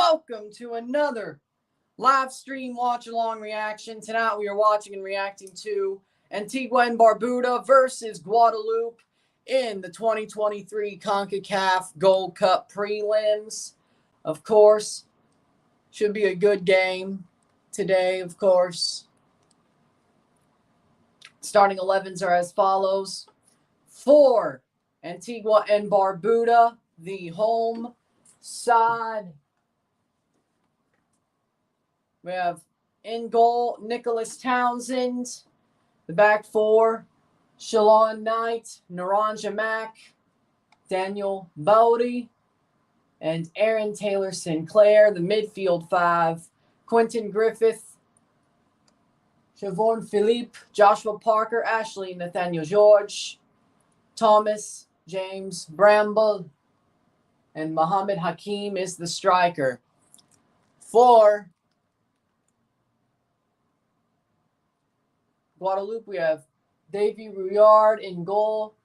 welcome to another live stream watch-along reaction. Tonight we are watching and reacting to Antigua-et-Barbuda versus Guadeloupe in the 2023 CONCACAF Gold Cup Prelims. Of course, should be a good game today, of course. Starting 11s are as follows. For Antigua-et-Barbuda, the home side, we have in goal Nicholas Townsend. The back four, Shalon Knight, Naranja Mack, Daniel Bowdy, and Aaron Taylor Sinclair. The midfield five, Quentin Griffith, Siobhan Philippe, Joshua Parker, Ashley Nathaniel George, Thomas James Bramble, and Mohammed Hakim is the striker. For Guadeloupe, we have Davy Rouillard in goal.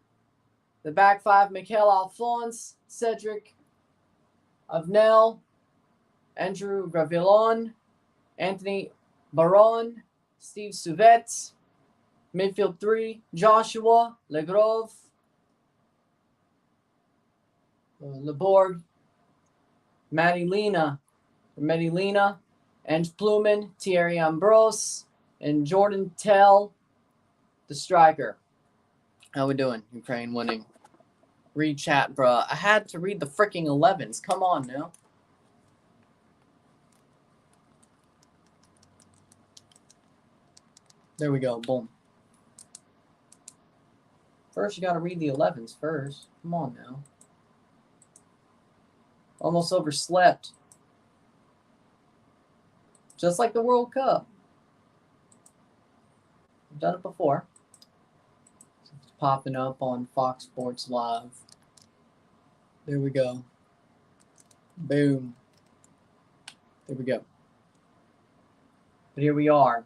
The back five, Mikel Alphonse, Cedric Avnel, Andrew Gravillon, Anthony Baron, Steve Suvet. Midfield three, Joshua Legrove, Leborg, Medellina, and Plumen, Thierry Ambrose, and Jordan Tell, the striker. How we doing? Ukraine winning. Read chat, bruh. I had to read the freaking 11s. Come on now. There we go. Boom. First, you got to read the 11s first. Come on now. Almost overslept. Just like the World Cup. I've done it before. It's popping up on Fox Sports Live. There we go. Boom. There we go. But here we are.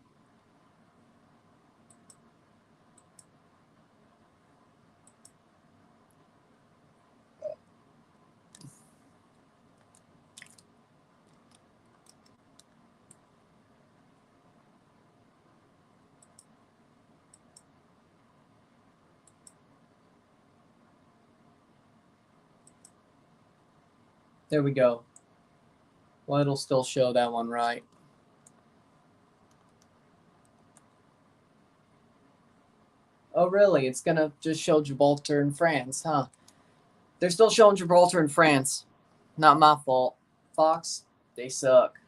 There we go. Well, it'll still show that one right. Oh, really? It's going to just show Gibraltar and France, huh? They're still showing Gibraltar and France. Not my fault. Fox, they suck.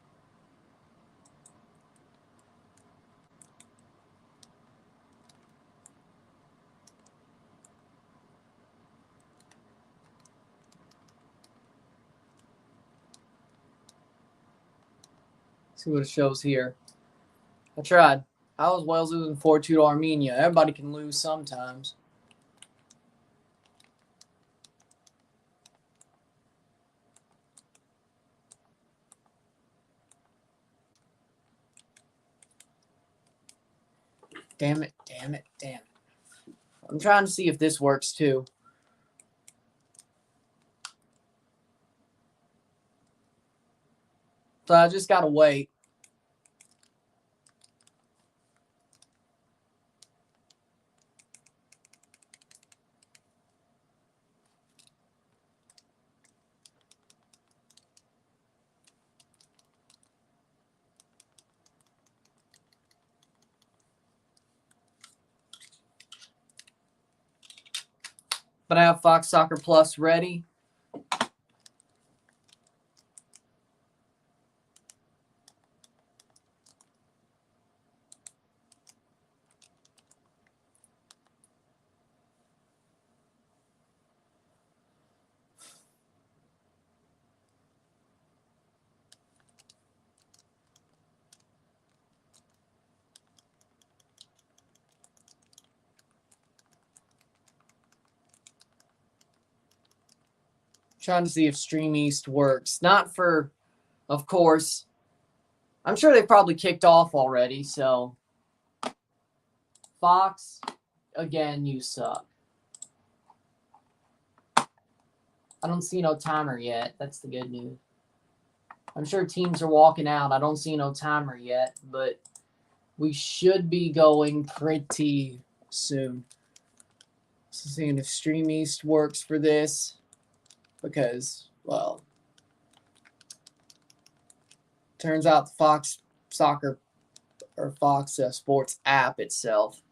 See what it shows here. I tried. How was Wales losing 4-2 to Armenia? Everybody can lose sometimes. Damn it, damn it, damn it. I'm trying to see if this works too. So I just gotta wait. But I have Fox Soccer Plus ready. Trying to see if Stream East works. Not for, of course. I'm sure they've probably kicked off already, so. Fox, again, you suck. I don't see no timer yet. That's the good news. I'm sure teams are walking out. I don't see no timer yet, but we should be going pretty soon. So seeing if Stream East works for this because, well, turns out the Fox Soccer or Fox Sports app itself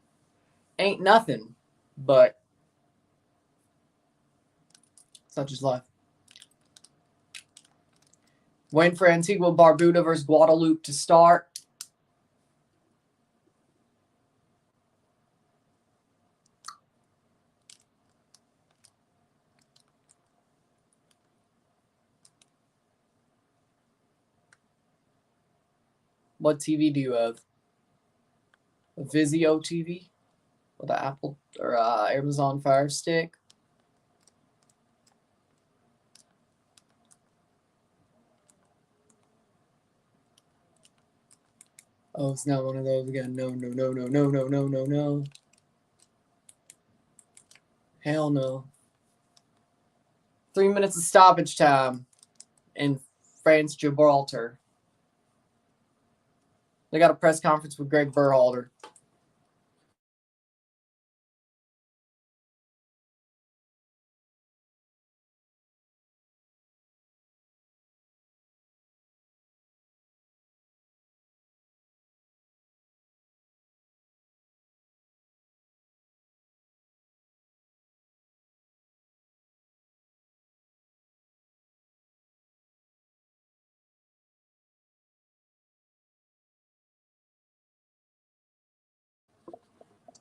ain't nothing but such is life. Waiting for Antigua Barbuda versus Guadeloupe to start. What TV do you have? A Vizio TV with an Apple or Amazon Fire Stick? Oh, it's not one of those again. No, no, no, no, no, no, no, no, no. Hell no. 3 minutes of stoppage time in France, Gibraltar. They got a press conference with Greg Berhalter.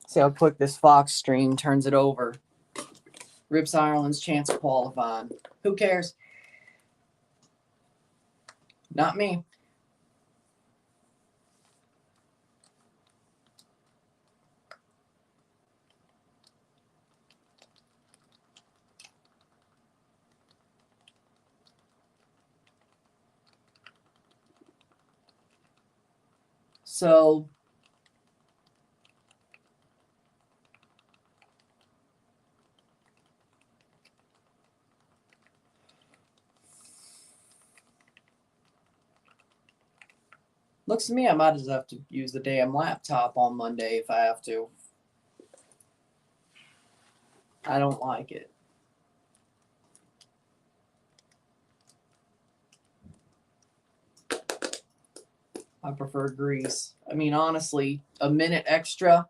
See how quick this Fox stream turns it over. Rips Ireland's chance of qualifying. Who cares? Not me. So looks to me I might just have to use the damn laptop on Monday if I have to. I don't like it. I prefer Greece. I mean, honestly, a minute extra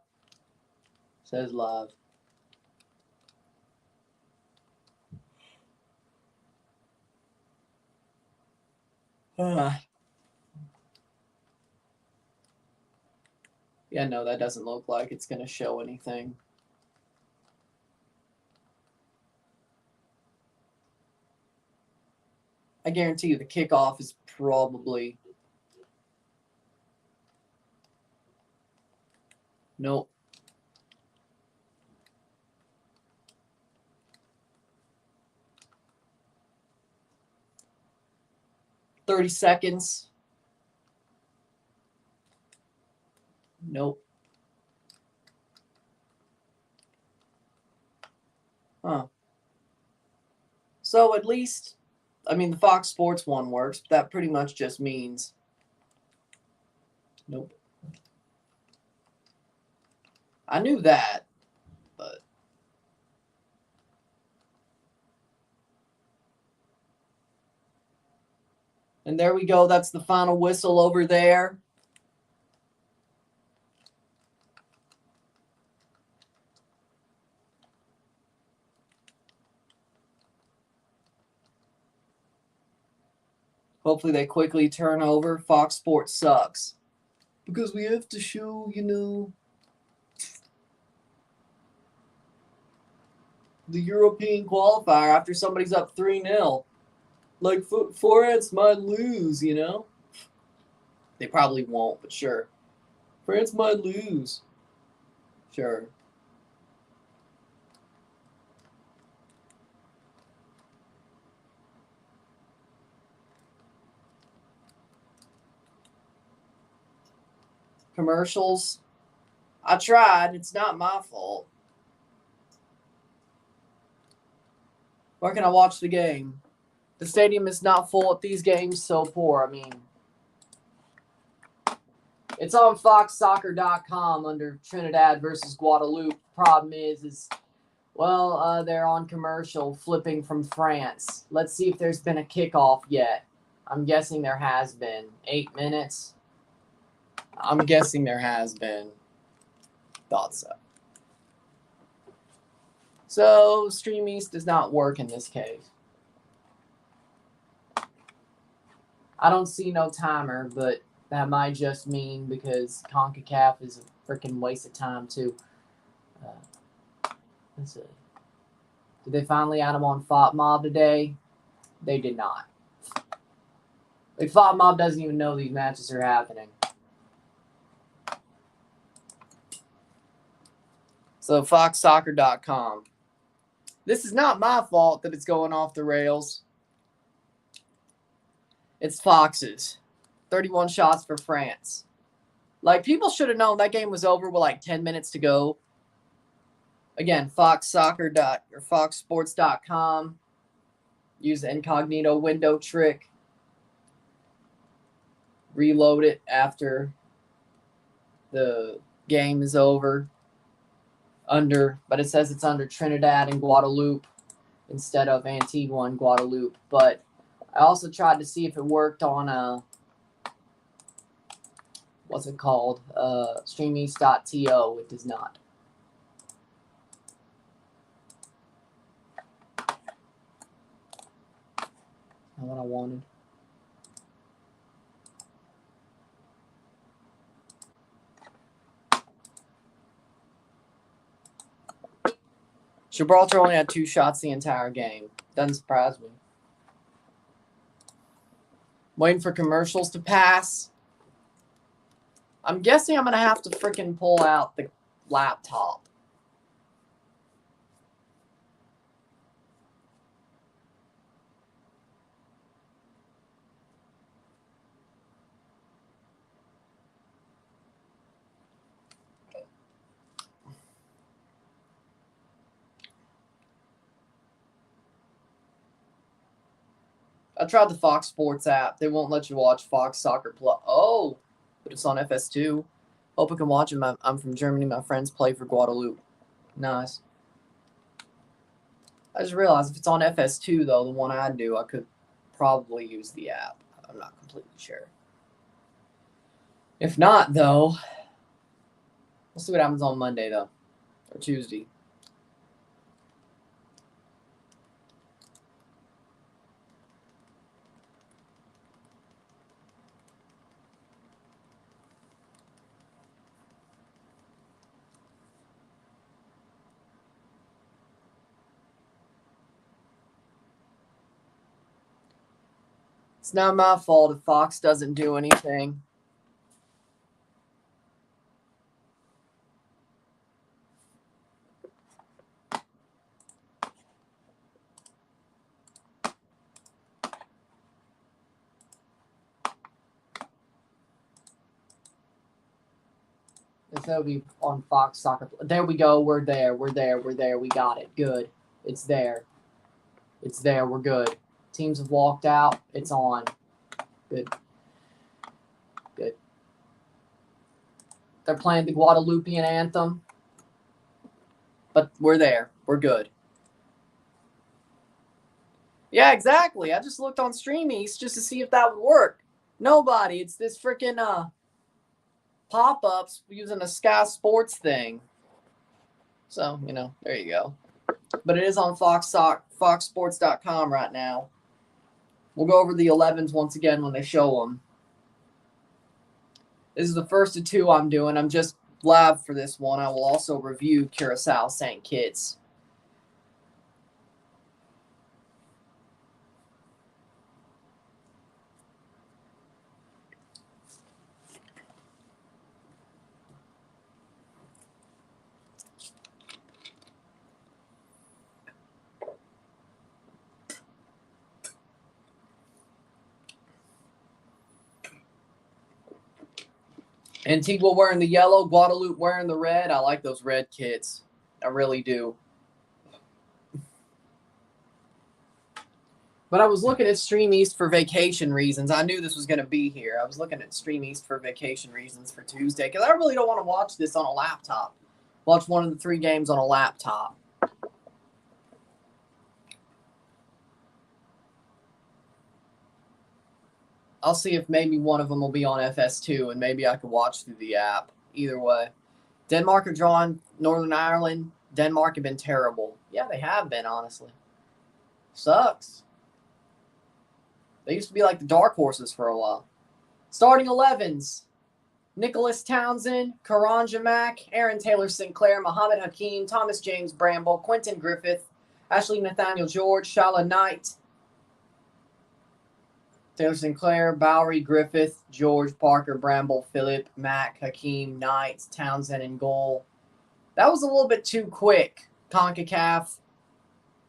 says live. Yeah, no, that doesn't look like it's going to show anything. I guarantee you the kickoff is probably... Nope. "30 seconds. Nope. Huh. So at least, I mean, the Fox Sports one works, but that pretty much just means... Nope. I knew that, but... And there we go. That's the final whistle over there. Hopefully they quickly turn over. Fox Sports sucks. Because we have to show, you know, the European qualifier after somebody's up 3-0. Like, France might lose, you know? They probably won't, but sure. France might lose. Sure. Commercials. I tried. It's not my fault. Where can I watch the game? The stadium is not full at these games, so poor. I mean, it's on foxsoccer.com under Trinidad versus Guadeloupe. Problem is well, they're on commercial flipping from France. Let's see if there's been a kickoff yet. I'm guessing there has been. 8 minutes. I'm guessing there has been. Thought so. So, Stream East does not work in this case. I don't see no timer, but that might just mean because CONCACAF is a freaking waste of time, too. Let's see. Did they finally add them on FOTMob today? They did not. Like, FOTMob doesn't even know these matches are happening. So, foxsoccer.com. This is not my fault that it's going off the rails. It's Fox's. 31 shots for France. Like, people should have known that game was over with like 10 minutes to go. Again, foxsports.com. Use the incognito window trick. Reload it after the game is over. But it says it's under Trinidad and Guadeloupe instead of Antigua and Guadeloupe. But I also tried to see if it worked on what's it called? StreamEast.to. It does not. Not what I wanted. Gibraltar only had 2 shots the entire game. Doesn't surprise me. Waiting for commercials to pass. I'm guessing I'm going to have to freaking pull out the laptop. I tried the Fox Sports app. They won't let you watch Fox Soccer Plus. Oh, but it's on FS2. Hope I can watch it. I'm from Germany. My friends play for Guadeloupe. Nice. I just realized if it's on FS2, though, the one I do, I could probably use the app. I'm not completely sure. If not, though, we'll see what happens on Monday, though, or Tuesday. It's not my fault if Fox doesn't do anything. That'll be on Fox Soccer. There we go. We're there. We're there. We're there. We got it. Good. It's there. It's there. We're good. Teams have walked out. It's on. Good. Good. They're playing the Guadeloupean anthem. But we're there. We're good. Yeah, exactly. I just looked on Stream East just to see if that would work. Nobody. It's this freaking pop-ups using a Sky Sports thing. So, there you go. But it is on foxsports.com right now. We'll go over the 11s once again when they show them. This is the first of 2 I'm doing. I'm just live for this one. I will also review Curacao St. Kitts. Antigua wearing the yellow, Guadeloupe wearing the red. I like those red kits. I really do. But I was looking at Stream East for vacation reasons. I knew this was going to be here. I was looking at Stream East for vacation reasons for Tuesday because I really don't want to watch this on a laptop. Watch one of the 3 games on a laptop. I'll see if maybe one of them will be on FS2 and maybe I could watch through the app. Either way. Denmark are drawing Northern Ireland. Denmark have been terrible. Yeah, they have been, honestly. Sucks. They used to be like the dark horses for a while. Starting 11s. Nicholas Townsend, Karan Jamak, Aaron Taylor Sinclair, Mohammed Hakeem, Thomas James Bramble, Quentin Griffith, Ashley Nathaniel George, Shala Knight, Taylor Sinclair, Bowery, Griffith, George, Parker, Bramble, Phillip, Mack, Hakeem, Knight, Townsend, and goal. That was a little bit too quick, CONCACAF.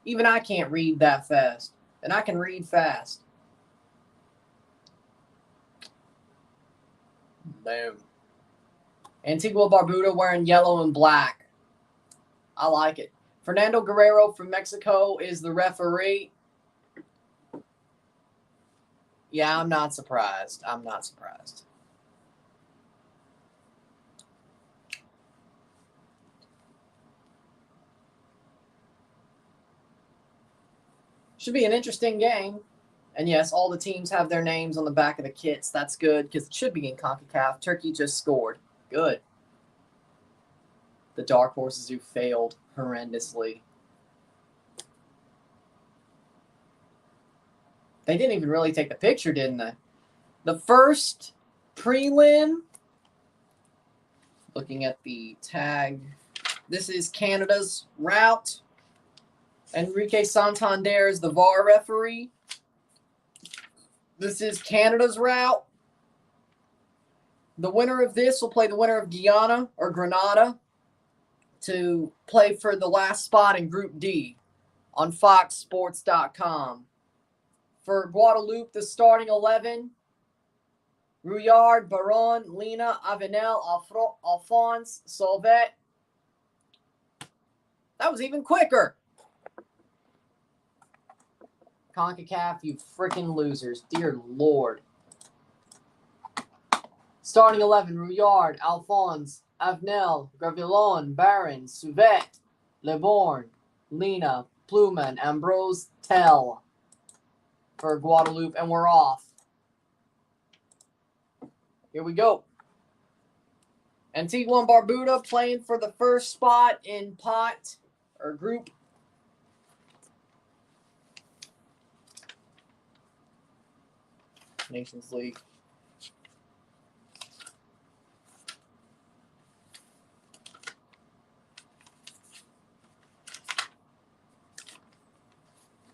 Even I can't read that fast. And I can read fast. Boom. Antigua Barbuda wearing yellow and black. I like it. Fernando Guerrero from Mexico is the referee. Yeah, I'm not surprised. I'm not surprised. Should be an interesting game. And yes, all the teams have their names on the back of the kits. That's good because it should be in CONCACAF. Turkey just scored. Good. The dark horses who failed horrendously. They didn't even really take the picture, didn't they? The first prelim, looking at the tag, this is Canada's route. Enrique Santander is the VAR referee. This is Canada's route. The winner of this will play the winner of Guyana or Grenada to play for the last spot in Group D on foxsports.com. For Guadeloupe, the starting 11, Rouillard, Baron, Lena, Avenel, Alphonse, Solvet. That was even quicker. CONCACAF, you freaking losers. Dear Lord. Starting 11, Rouillard, Alphonse, Avenel, Gravillon, Baron, Souvet, Leborn, Lena, Pluman, Ambrose, Tell. For Guadeloupe, and we're off. Here we go. Antigua and Barbuda playing for the first spot in pot or group. Nations League.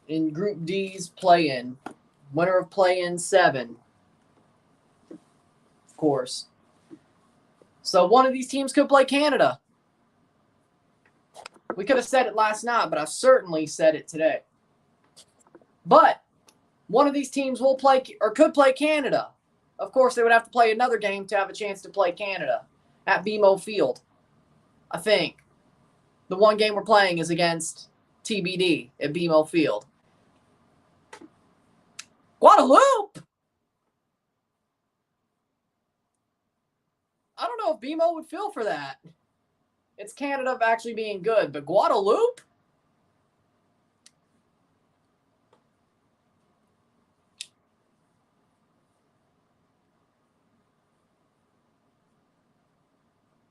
In Group D's play-in. Winner of play-in 7. Of course. So one of these teams could play Canada. We could have said it last night, but I certainly said it today. But one of these teams will play or could play Canada. Of course, they would have to play another game to have a chance to play Canada at BMO Field. I think. The one game we're playing is against TBD at BMO Field. Guadeloupe! I don't know if BMO would feel for that. It's Canada actually being good, but Guadeloupe?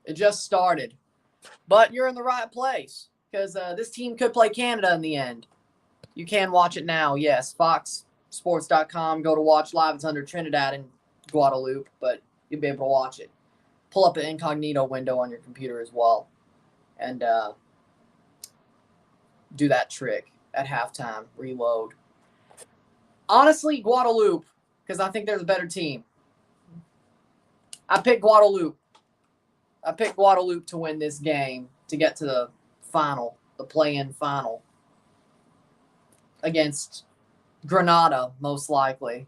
It just started. But you're in the right place because this team could play Canada in the end. You can watch it now, yes. foxsports.com. Go to watch live. It's under Trinidad and Guadeloupe, but you'll be able to watch it. Pull up the incognito window on your computer as well and do that trick at halftime. Reload. Honestly, Guadeloupe, because I think they're the better team. I picked Guadeloupe. I picked Guadeloupe to win this game to get to the final, the play-in final against Grenada, most likely,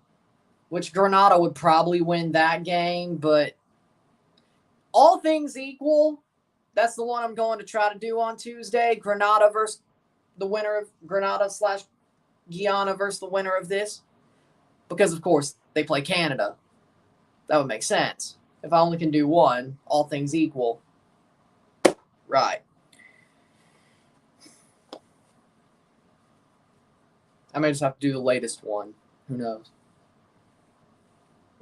which Grenada would probably win that game, but all things equal, that's the one I'm going to try to do on Tuesday. Grenada versus the winner of Grenada Guyana versus the winner of this. Because, of course, they play Canada. That would make sense. If I only can do one, all things equal. Right. I may just have to do the latest one. Who knows?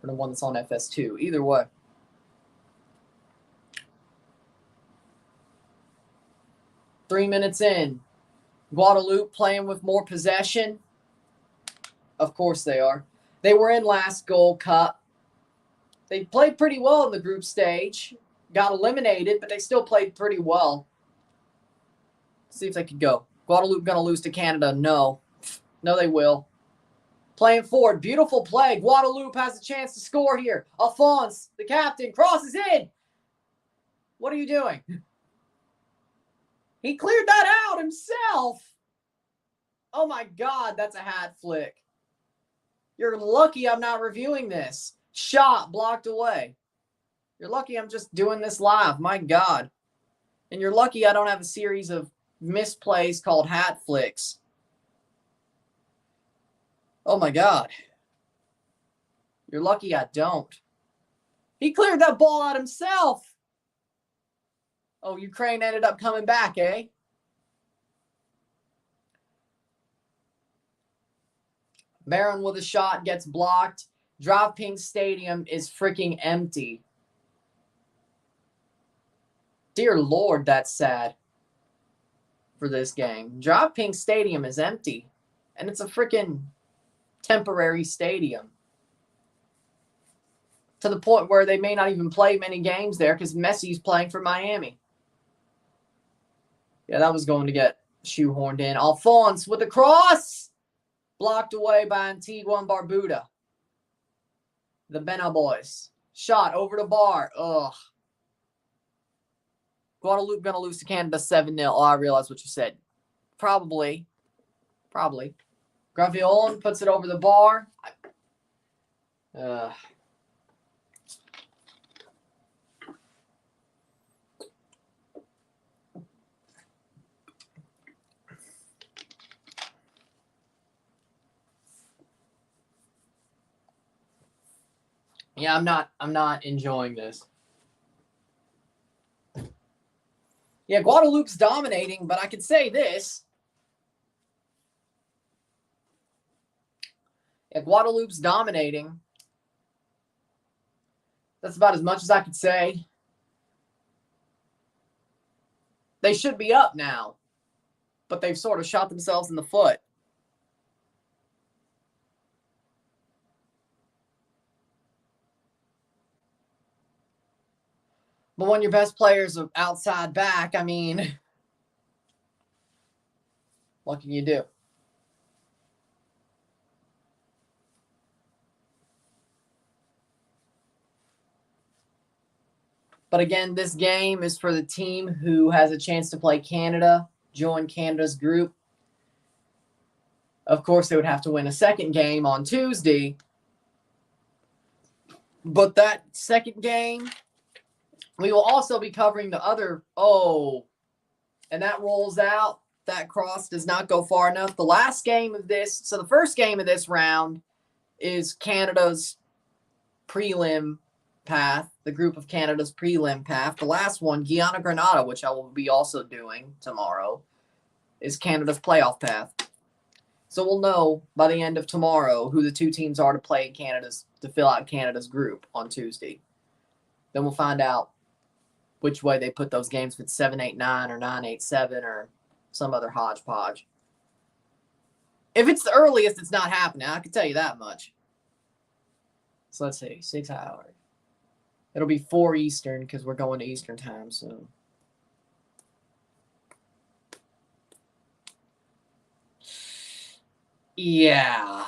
Or the one that's on FS2. Either way. Three minutes in. Guadeloupe playing with more possession. Of course they are. They were in last Gold Cup. They played pretty well in the group stage. Got eliminated, but they still played pretty well. Let's see if they could go. Guadeloupe going to lose to Canada? No. No, they will. Playing forward. Beautiful play. Guadeloupe has a chance to score here. Alphonse, the captain, crosses in. What are you doing? He cleared that out himself. Oh, my God. That's a hat flick. You're lucky I'm not reviewing this. Shot blocked away. You're lucky I'm just doing this live. My God. And you're lucky I don't have a series of misplays called hat flicks. Oh, my God. You're lucky I don't. He cleared that ball out himself. Oh, Ukraine ended up coming back, eh? Barron with a shot gets blocked. Drop Pink Stadium is freaking empty. Dear Lord, that's sad for this game. Drop Pink Stadium is empty. And it's a freaking temporary stadium. To the point where they may not even play many games there because Messi's playing for Miami. Yeah, that was going to get shoehorned in. Alphonse with a cross. Blocked away by Antigua-et-Barbuda. The Bena boys. Shot over the bar. Ugh. Guadeloupe going to lose to Canada 7-0. Oh, I realized what you said. Probably. Gravillon puts it over the bar. Yeah, I'm not enjoying this. Yeah, Guadeloupe's dominating, but I could say this. Yeah, Guadeloupe's dominating. That's about as much as I could say. They should be up now, but they've sort of shot themselves in the foot. But when your best players are outside back, I mean, what can you do? But again, this game is for the team who has a chance to play Canada, join Canada's group. Of course, they would have to win a second game on Tuesday. But that second game, we will also be covering the other. Oh, and that rolls out. That cross does not go far enough. The last game of this, so the first game of this round is Canada's prelim path, the group of Canada's prelim path. The last one, Guyana-Grenada, which I will be also doing tomorrow, is Canada's playoff path. So we'll know by the end of tomorrow who the two teams are to fill out Canada's group on Tuesday. Then we'll find out which way they put those games, if it's 7-8-9 or 9-8-7 or some other hodgepodge. If it's the earliest, it's not happening. I can tell you that much. So let's see, 6 hours. It'll be 4 Eastern because we're going to Eastern time, so. Yeah.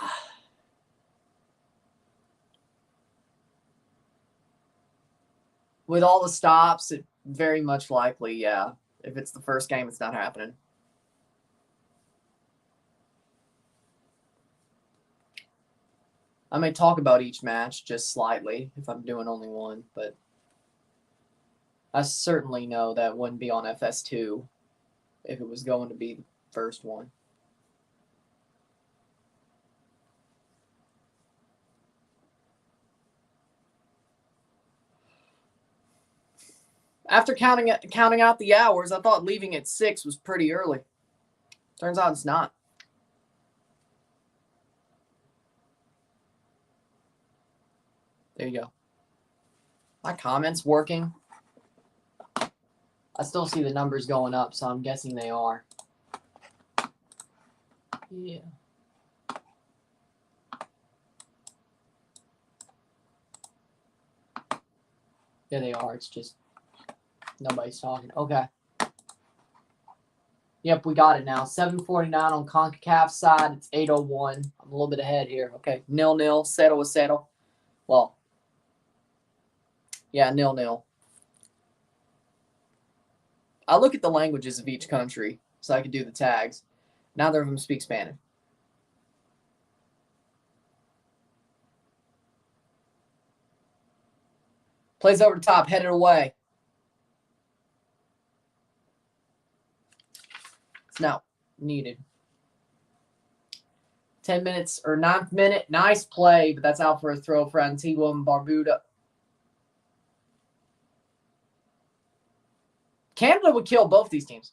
With all the stops, it very much likely, yeah. If it's the first game, it's not happening. I may talk about each match just slightly if I'm doing only one, but I certainly know that wouldn't be on FS2 if it was going to be the first one. After counting out the hours, I thought leaving at 6 was pretty early. Turns out it's not. There you go. My comments working. I still see the numbers going up, so I'm guessing they are. Yeah. Yeah, they are. It's just nobody's talking. Okay. Yep, we got it now. 7:49 on CONCACAF side. It's 8:01. I'm a little bit ahead here. Okay. 0-0. Settle with settle. Well, yeah, 0-0. I look at the languages of each country so I can do the tags. Neither of them speak Spanish. Plays over the top, headed away. It's now needed. 10 minutes or 9th minute. Nice play, but that's out for a throw for Antigua and Barbuda. Canada would kill both these teams.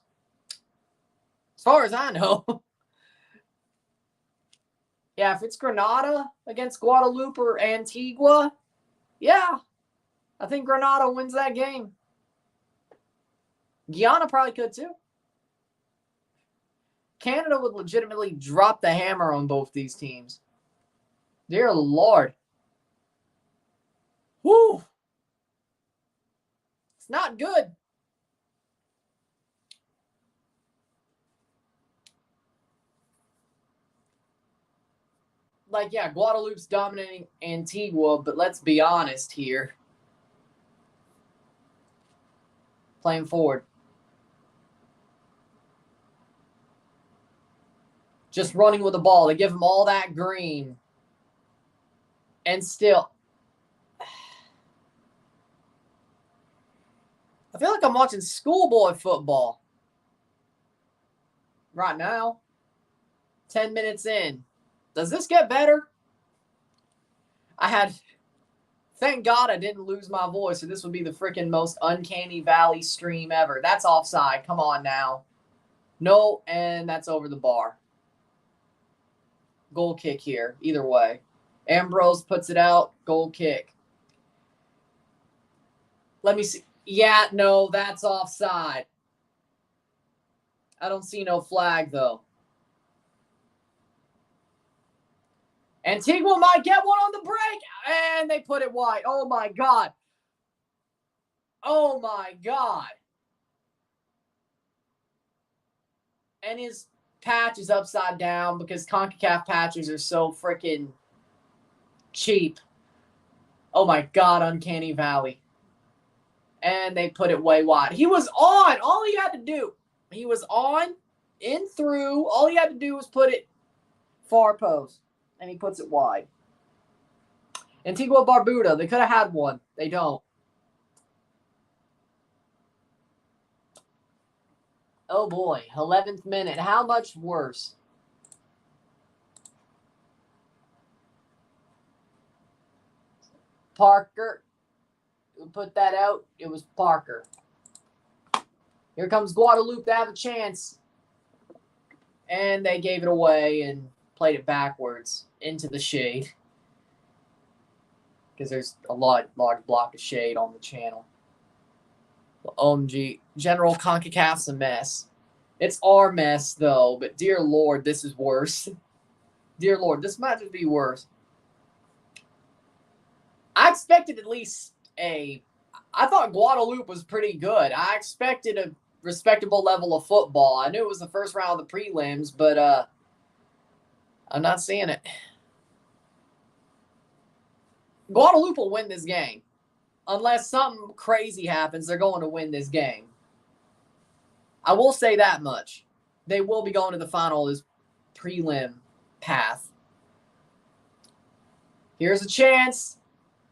As far as I know. Yeah, if it's Grenada against Guadeloupe or Antigua, yeah, I think Grenada wins that game. Guyana probably could too. Canada would legitimately drop the hammer on both these teams. Dear Lord. Whew. It's not good. Like, yeah, Guadeloupe's dominating Antigua, but let's be honest here. Playing forward. Just running with the ball. They give him all that green. And still. I feel like I'm watching schoolboy football. Right now. 10 minutes in. Does this get better? Thank God I didn't lose my voice, or this would be the freaking most uncanny valley stream ever. That's offside. Come on now. No, and that's over the bar. Goal kick here, either way. Ambrose puts it out, goal kick. Let me see. Yeah, no, that's offside. I don't see no flag, though. Antigua might get one on the break, and they put it wide. Oh, my God. Oh, my God. And his patch is upside down because CONCACAF patches are so freaking cheap. Oh, my God, uncanny valley. And they put it way wide. He was on. All he had to do. He was on, in through. All he had to do was put it far post. And he puts it wide. Antigua-Barbuda, they could have had one. They don't. Oh boy, 11th minute. How much worse? Parker. Who put that out? It was Parker. Here comes Guadeloupe to have a chance. And they gave it away and played it backwards into the shade. Because there's a large block of shade on the channel. OMG. General CONCACAF's a mess. It's our mess, though. But dear Lord, this is worse. Dear Lord, this might just be worse. I expected at least I thought Guadeloupe was pretty good. I expected a respectable level of football. I knew it was the first round of the prelims, but I'm not seeing it. Guadeloupe will win this game. Unless something crazy happens, they're going to win this game. I will say that much. They will be going to the final as prelim path. Here's a chance,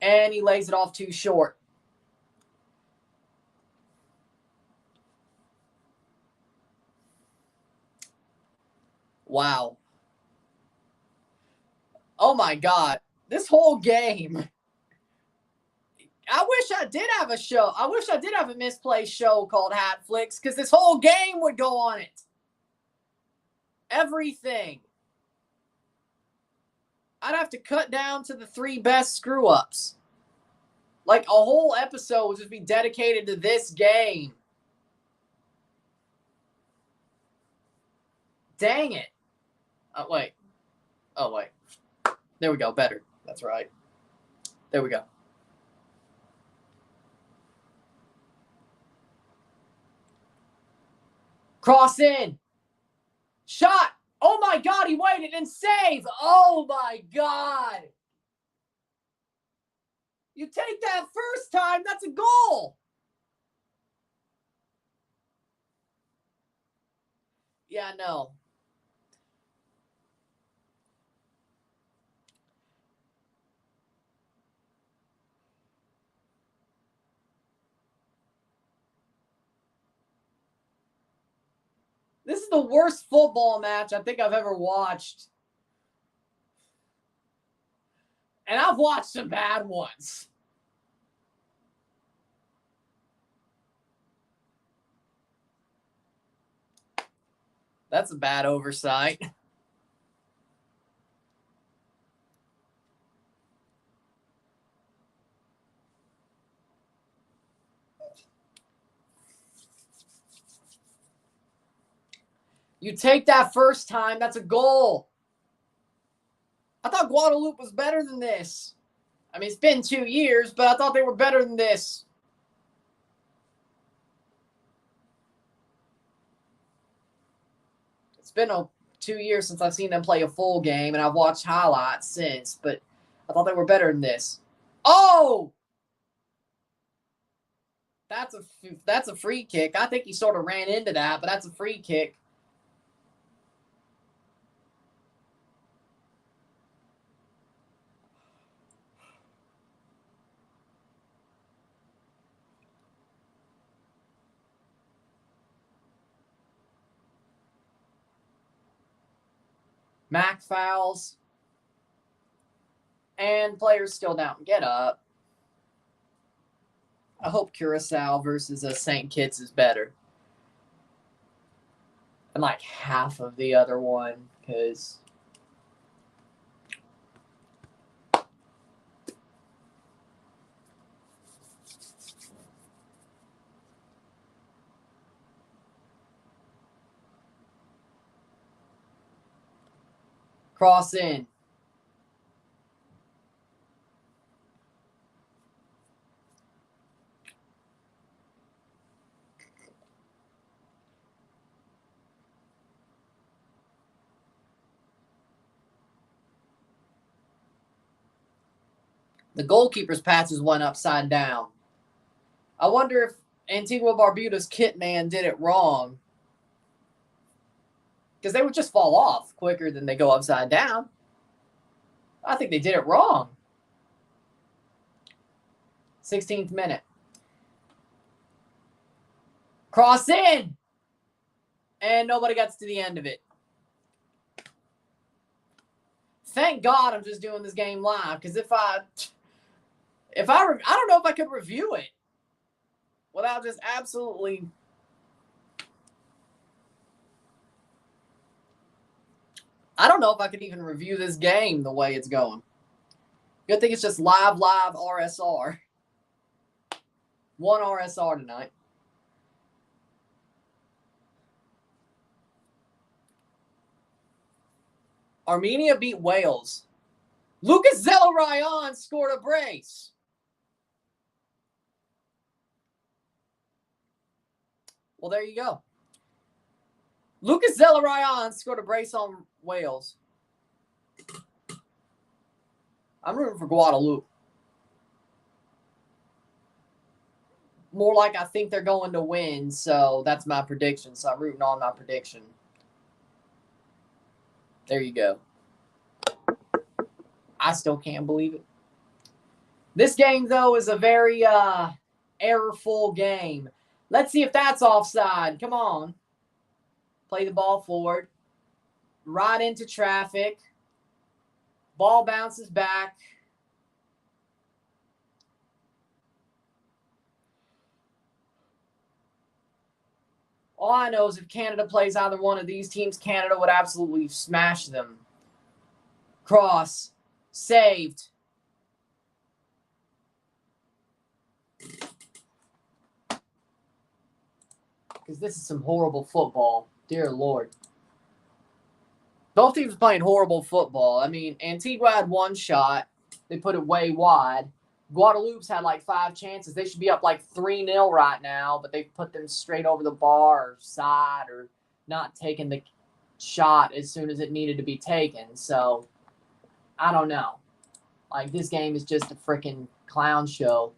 and he lays it off too short. Wow. Oh, my God. This whole game, I wish I did have a show. I wish I did have a misplaced show called Hat Flicks, because this whole game would go on it. Everything. I'd have to cut down to the 3 best screw-ups. Like, a whole episode would just be dedicated to this game. Dang it. Oh, wait. Oh, wait. There we go. Better. That's right. There we go. Cross in. Shot. Oh, my God. He waited and saved. Oh, my God. You take that first time, that's a goal. Yeah, no. This is the worst football match I think I've ever watched. And I've watched some bad ones. That's a bad oversight. You take that first time, that's a goal. I thought Guadeloupe was better than this. I mean, it's been 2 years, but I thought they were better than this. It's been 2 years since I've seen them play a full game, and I've watched highlights since, but I thought they were better than this. Oh! That's a free kick. I think he sort of ran into that, but that's a free kick. Mac fouls. And players still down. Get up. I hope Curacao versus St. Kitts is better. And like half of the other one, because cross in. The goalkeeper's passes went upside down. I wonder if Antigua-Barbuda's kit man did it wrong. Because they would just fall off quicker than they go upside down. I think they did it wrong. 16th minute. Cross in. And nobody gets to the end of it. Thank God I'm just doing this game live. Because I don't know if I could review it without just absolutely. I don't know if I could even review this game the way it's going. Good thing it's just live RSR. One RSR tonight. Armenia beat Wales. Lucas Zelarayan scored a brace. Well, there you go. Lucas Zelarayan scored a brace on Wales. I'm rooting for Guadeloupe. More like I think they're going to win, so that's my prediction. So I'm rooting on my prediction. There you go. I still can't believe it. This game, though, is a very error-full game. Let's see if that's offside. Come on. Play the ball forward. Right into traffic. Ball bounces back. All I know is if Canada plays either one of these teams, Canada would absolutely smash them. Cross. Saved. Because this is some horrible football. Dear Lord. Both teams playing horrible football. I mean, Antigua had one shot. They put it way wide. Guadeloupe's had like 5 chances. They should be up like 3-0 right now, but they put them straight over the bar or side or not taking the shot as soon as it needed to be taken. So, I don't know. Like, this game is just a freaking clown show.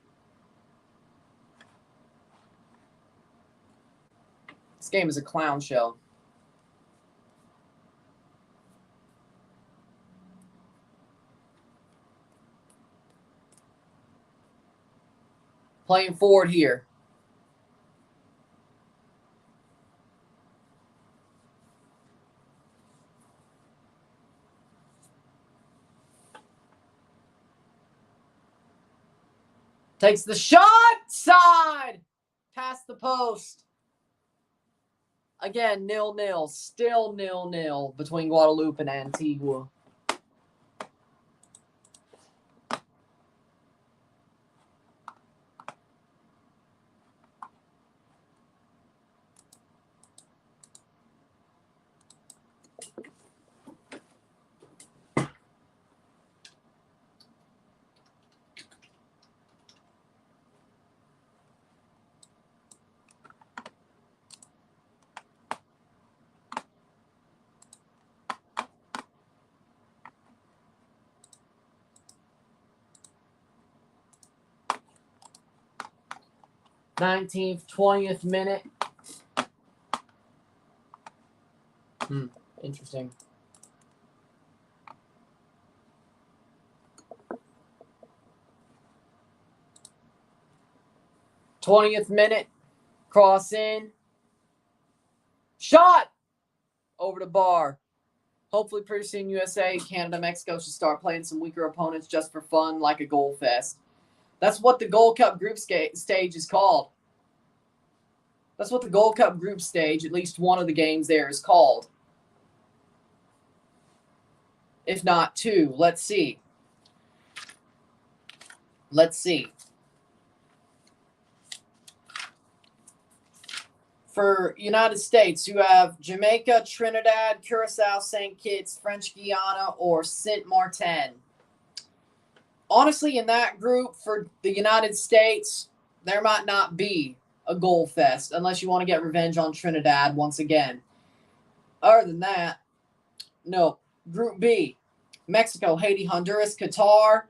This game is a clown show. Playing forward here. Takes the shot. Side. Past the post. Again, 0-0. Still 0-0 between Guadeloupe and Antigua. Nineteenth, 20th minute. Interesting. '20th minute. Cross in. Shot! Over the bar. Hopefully pretty soon USA, Canada, Mexico should start playing some weaker opponents just for fun, like a goal fest. That's what the Gold Cup group stage is called. That's what the Gold Cup group stage, at least one of the games there, is called. If not 2. Let's see. Let's see. For United States, you have Jamaica, Trinidad, Curacao, St. Kitts, French Guiana, or Saint Martin. Honestly, in that group for the United States, there might not be a goal fest unless you want to get revenge on Trinidad once again. Other than that, no. Group B, Mexico, Haiti, Honduras, Qatar.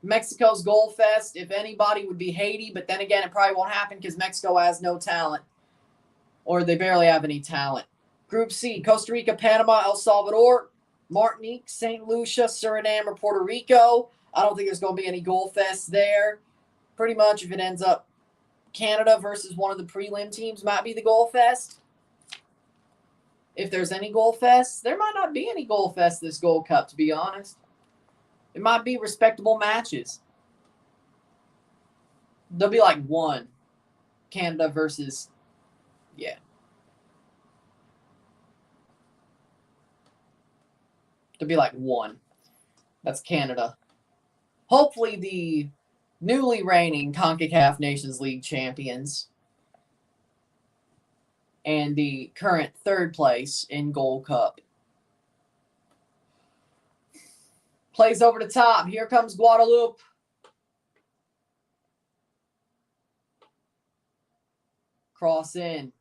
Mexico's goal fest, if anybody, would be Haiti, but then again, it probably won't happen because Mexico has no talent, or they barely have any talent. Group C, Costa Rica, Panama, El Salvador, Martinique, St. Lucia, Suriname, or Puerto Rico. I don't think there's going to be any goal fests there. Pretty much, if it ends up Canada versus one of the prelim teams, might be the goal fest. If there's any goal fests, there might not be any goal fests this Gold Cup, to be honest. It might be respectable matches. There'll be like one. Canada versus, yeah. There'll be like one. That's Canada. Hopefully the newly reigning CONCACAF Nations League champions and the current 3rd place in Gold Cup. Plays over the top. Here comes Guadeloupe. Cross in.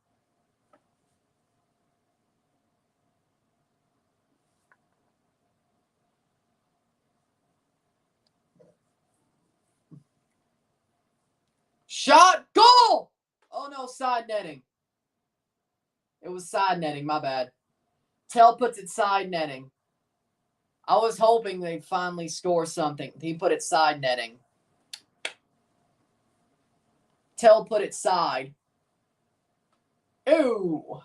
Shot. Goal! Oh, no. Side netting. It was side netting. My bad. Tell puts it side netting. I was hoping they'd finally score something. He put it side netting. Tell put it side. Ooh.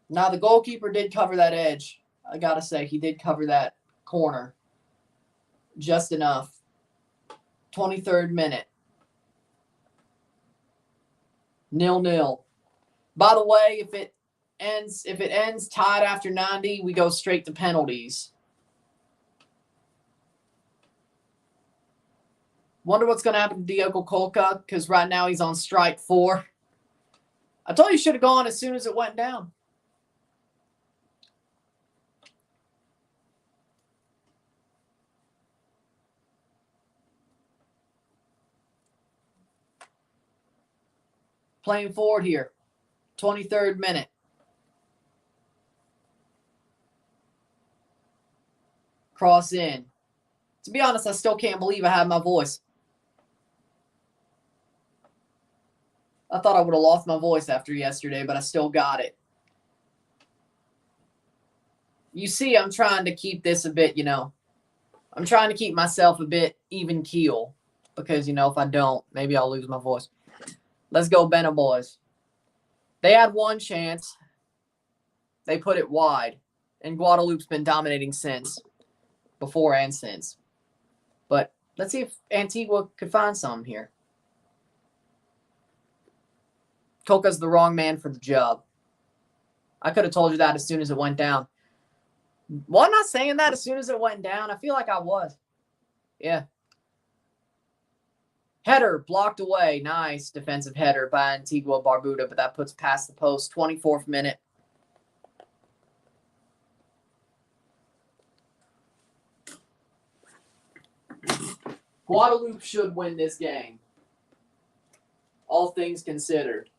Now, the goalkeeper did cover that edge. I got to say, he did cover that corner just enough. 23rd minute. 0-0. By the way, if it ends tied after 90, we go straight to penalties. Wonder what's going to happen to Diego Colca, because right now he's on strike 4. I told you he should have gone as soon as it went down. Playing forward here. 23rd minute. Cross in. To be honest, I still can't believe I have my voice. I thought I would have lost my voice after yesterday, but I still got it. You see, I'm trying to keep this a bit, I'm trying to keep myself a bit even keel. Because, if I don't, maybe I'll lose my voice. Let's go, Benna boys. They had one chance. They put it wide. And Guadeloupe's been dominating since. Before and since. But let's see if Antigua could find some here. Colca's the wrong man for the job. I could have told you that as soon as it went down. Well, I'm not saying that as soon as it went down. I feel like I was. Yeah. Header blocked away. Nice defensive header by Antigua-Barbuda, but that puts past the post. 24th minute. Guadeloupe should win this game. All things considered.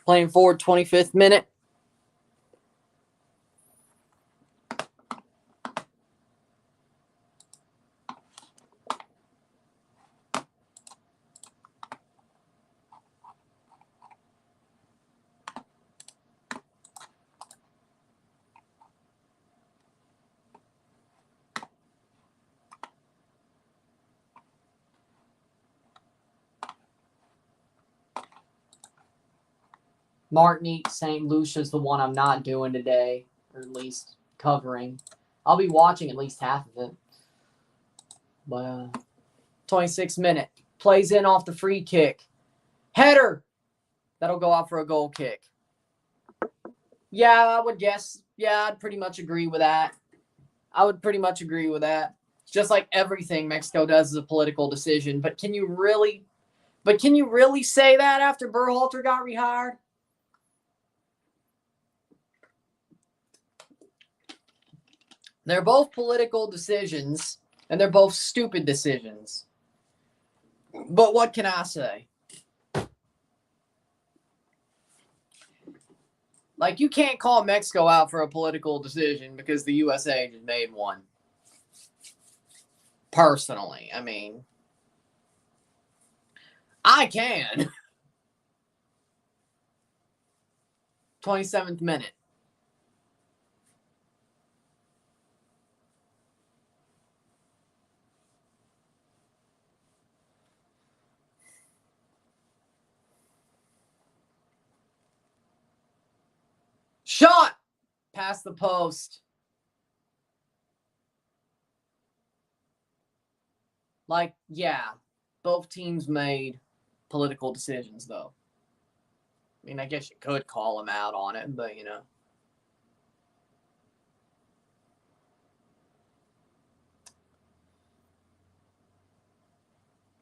Playing forward, 25th minute. Martinique, St. Lucia's the one I'm not doing today, or at least covering. I'll be watching at least half of it. But 26th minute. Plays in off the free kick. Header! That'll go out for a goal kick. Yeah, I would guess. Yeah, I'd pretty much agree with that. Just like everything Mexico does is a political decision. But can you really say that after Berhalter got rehired? They're both political decisions, and they're both stupid decisions. But what can I say? Like, you can't call Mexico out for a political decision because the USA just made one. Personally, I mean, I can. 27th minute. Shot past the post. Like, yeah, both teams made political decisions, though. I mean, I guess you could call them out on it, but,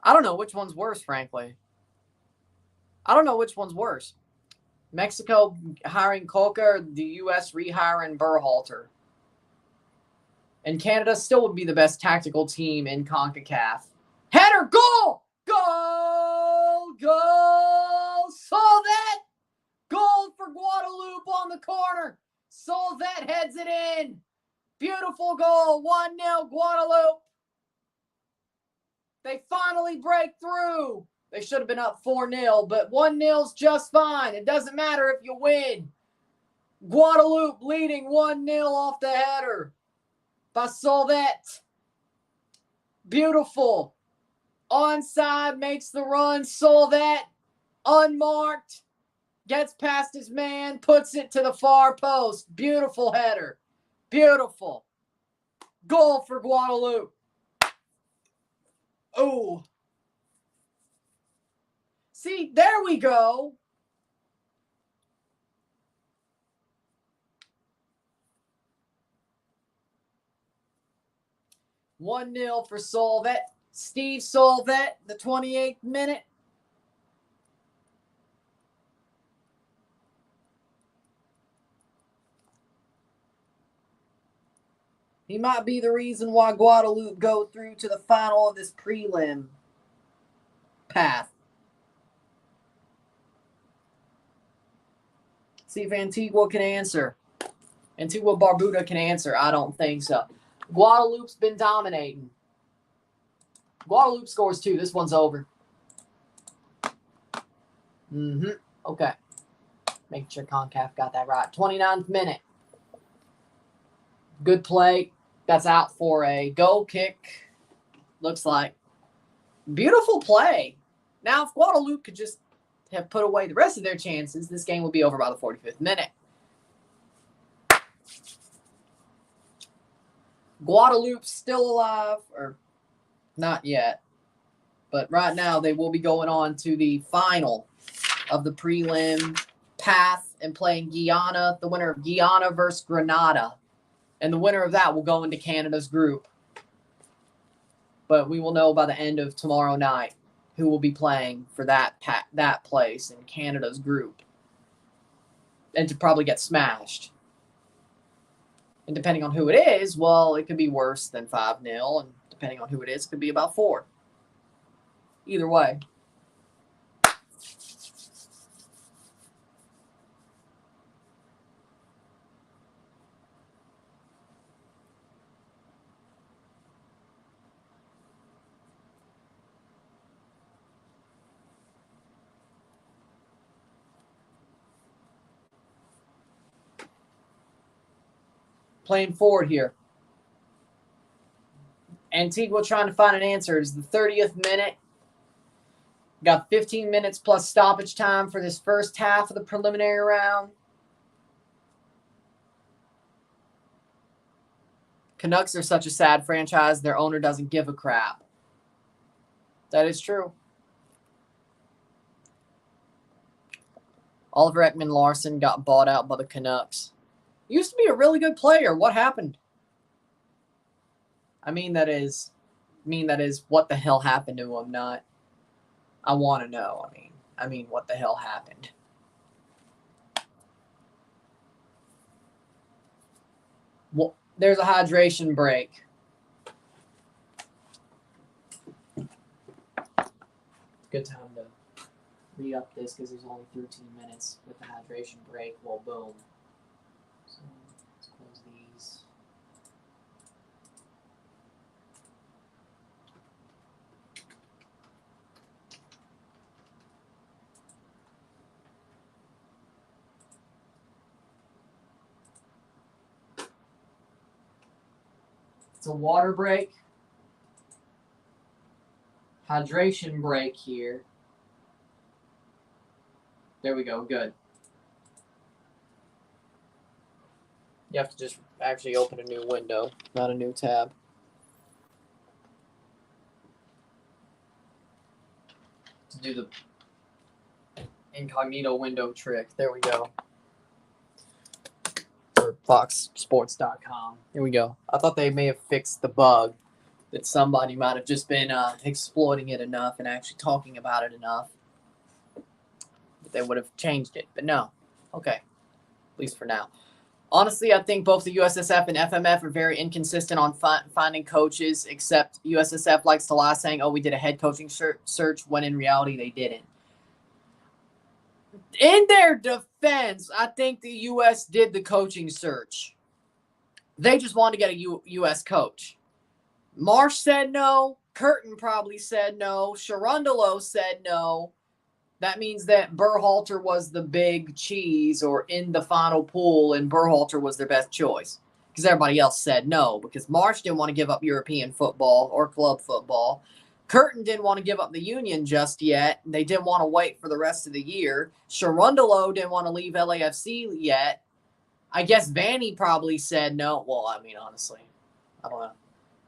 I don't know which one's worse, frankly. I don't know which one's worse. Mexico hiring Colca or the U.S. rehiring Berhalter. And Canada still would be the best tactical team in CONCACAF. Header, goal! Goal! Goal! So Guadeloupe on the corner. Solvet heads it in. Beautiful goal. 1-0 Guadeloupe. They finally break through. They should have been up 4-0, but 1-0's just fine. It doesn't matter if you win. Guadeloupe leading 1-0 off the header by Solvet. Beautiful. Onside makes the run. Solvet, unmarked, gets past his man, puts it to the far post. Beautiful header. Beautiful. Goal for Guadeloupe. Oh. See, there we go. $1-0 for Solvet. Steve Solvet, the 28th minute. He might be the reason why Guadeloupe go through to the final of this prelim path. See if Antigua can answer. Antigua-Barbuda can answer. I don't think so. Guadeloupe's been dominating. Guadeloupe scores 2. This one's over. Okay. Making sure CONCACAF got that right. 29th minute. Good play. That's out for a goal kick. Looks like. Beautiful play. Now, if Guadeloupe could just have put away the rest of their chances, this game would be over by the 45th minute. Guadeloupe's still alive, or not yet. But right now, they will be going on to the final of the prelim path and playing Guyana, the winner of Guyana versus Grenada. And the winner of that will go into Canada's group. But we will know by the end of tomorrow night who will be playing for that place in Canada's group. And to probably get smashed. And depending on who it is, well, it could be worse than 5-0. And depending on who it is, it could be about 4. Either way. Playing forward here. Antigua trying to find an answer. It's the 30th minute. Got 15 minutes plus stoppage time for this first half of the preliminary round. Canucks are such a sad franchise. Their owner doesn't give a crap. That is true. Oliver Ekman-Larsson got bought out by the Canucks. Used to be a really good player. What happened? I mean that is what the hell happened to him, not I want to know. I mean what the hell happened? Well, there's a hydration break. Good time to re-up this because there's only 13 minutes with the hydration break. Well, boom. So let's close these. It's a water break. Hydration break here. There we go. Good. You have to just actually open a new window, not a new tab. To do the incognito window trick. There we go. Or foxsports.com. Here we go. I thought they may have fixed the bug that somebody might have just been exploiting it enough and actually talking about it enough that they would have changed it. But no. Okay. At least for now. Honestly, I think both the USSF and FMF are very inconsistent on finding coaches, except USSF likes to lie saying, oh, we did a head coaching search, when in reality they didn't. In their defense, I think the U.S. did the coaching search. They just wanted to get a U.S. coach. Marsh said no. Curtin probably said no. Sharundalo said no. That means that Berhalter was the big cheese or in the final pool, and Berhalter was their best choice. Because everybody else said no. Because Marsh didn't want to give up European football or club football. Curtin didn't want to give up the Union just yet. They didn't want to wait for the rest of the year. Sharundalo didn't want to leave LAFC yet. I guess Vanny probably said no. Well, I mean, honestly, I don't know.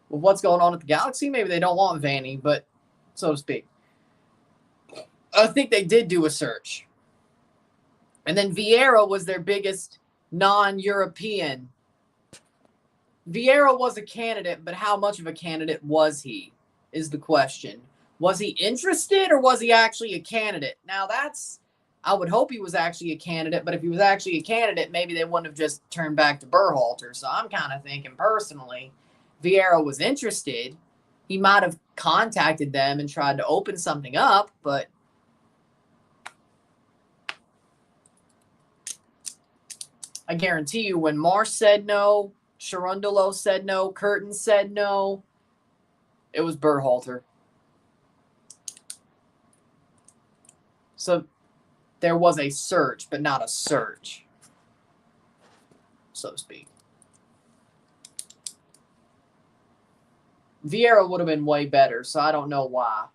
With what's going on at the Galaxy, maybe they don't want Vanny, but so to speak. I think they did do a search. And then Vieira was their biggest non-European. Vieira was a candidate, but how much of a candidate was he? Is the question. Was he interested or was he actually a candidate? Now I would hope he was actually a candidate, but if he was actually a candidate, maybe they wouldn't have just turned back to Berhalter. So I'm kind of thinking personally, Vieira was interested. He might have contacted them and tried to open something up, but I guarantee you when Marsh said no, Sharundalo said no, Curtin said no, it was Berhalter. So there was a search, but not a search, so to speak. Vieira would have been way better, so I don't know why.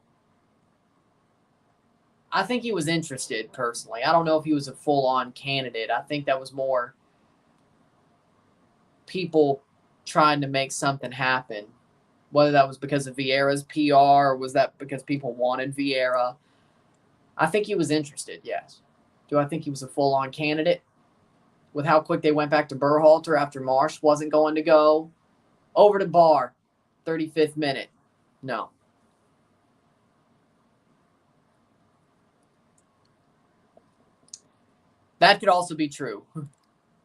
I think he was interested, personally. I don't know if he was a full-on candidate. I think that was more people trying to make something happen. Whether that was because of Vieira's PR or was that because people wanted Vieira. I think he was interested, yes. Do I think he was a full-on candidate? With how quick they went back to Berhalter after Marsh wasn't going to go? Over to Bar, 35th minute. No. That could also be true.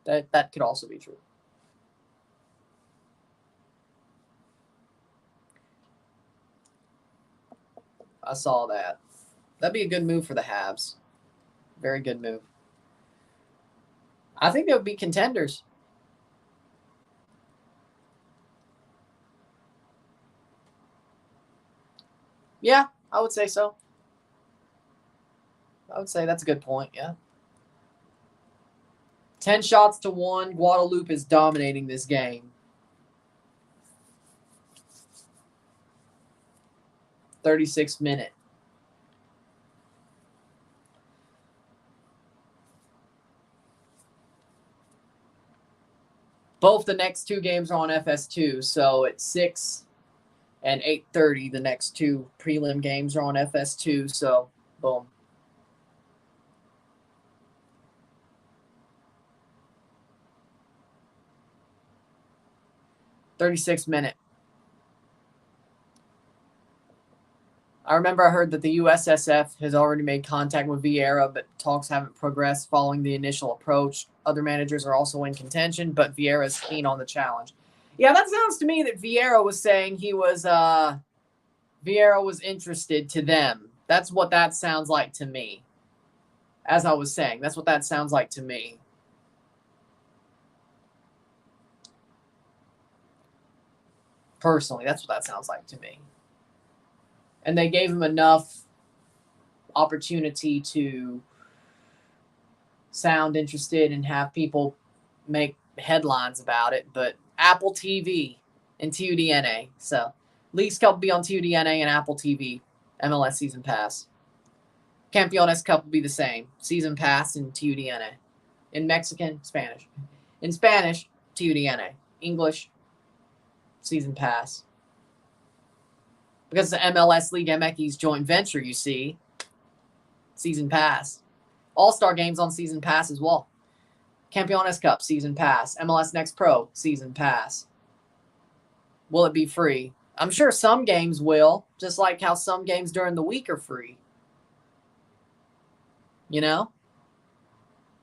That could also be true. I saw that. That'd be a good move for the Habs. Very good move. I think they would be contenders. Yeah, I would say so. I would say that's a good point, yeah. 10 shots to 1. Guadeloupe is dominating this game. 36th minute. Both the next two games are on FS2, so at 6 and 8:30, the next two prelim games are on FS2, so boom. "36th minute. I remember I heard that the USSF has already made contact with Vieira, but talks haven't progressed following the initial approach. Other managers are also in contention, but Vieira is keen on the challenge." Yeah, that sounds to me that Vieira was saying Vieira was interested to them. That's what that sounds like to me. As I was saying, that's what that sounds like to me. Personally, that's what that sounds like to me. And they gave him enough opportunity to sound interested and have people make headlines about it. But Apple TV and TUDNA. So Leagues Cup will be on TUDNA and Apple TV. MLS Season Pass. Campeones Cup will be the same. Season Pass and TUDNA. In Mexican, Spanish. In Spanish, TUDNA. English, Season Pass. Because the MLS League MX's joint venture, you see. Season Pass. All-Star games on Season Pass as well. Campeones Cup, Season Pass. MLS Next Pro, Season Pass. Will it be free? I'm sure some games will, just like how some games during the week are free. You know?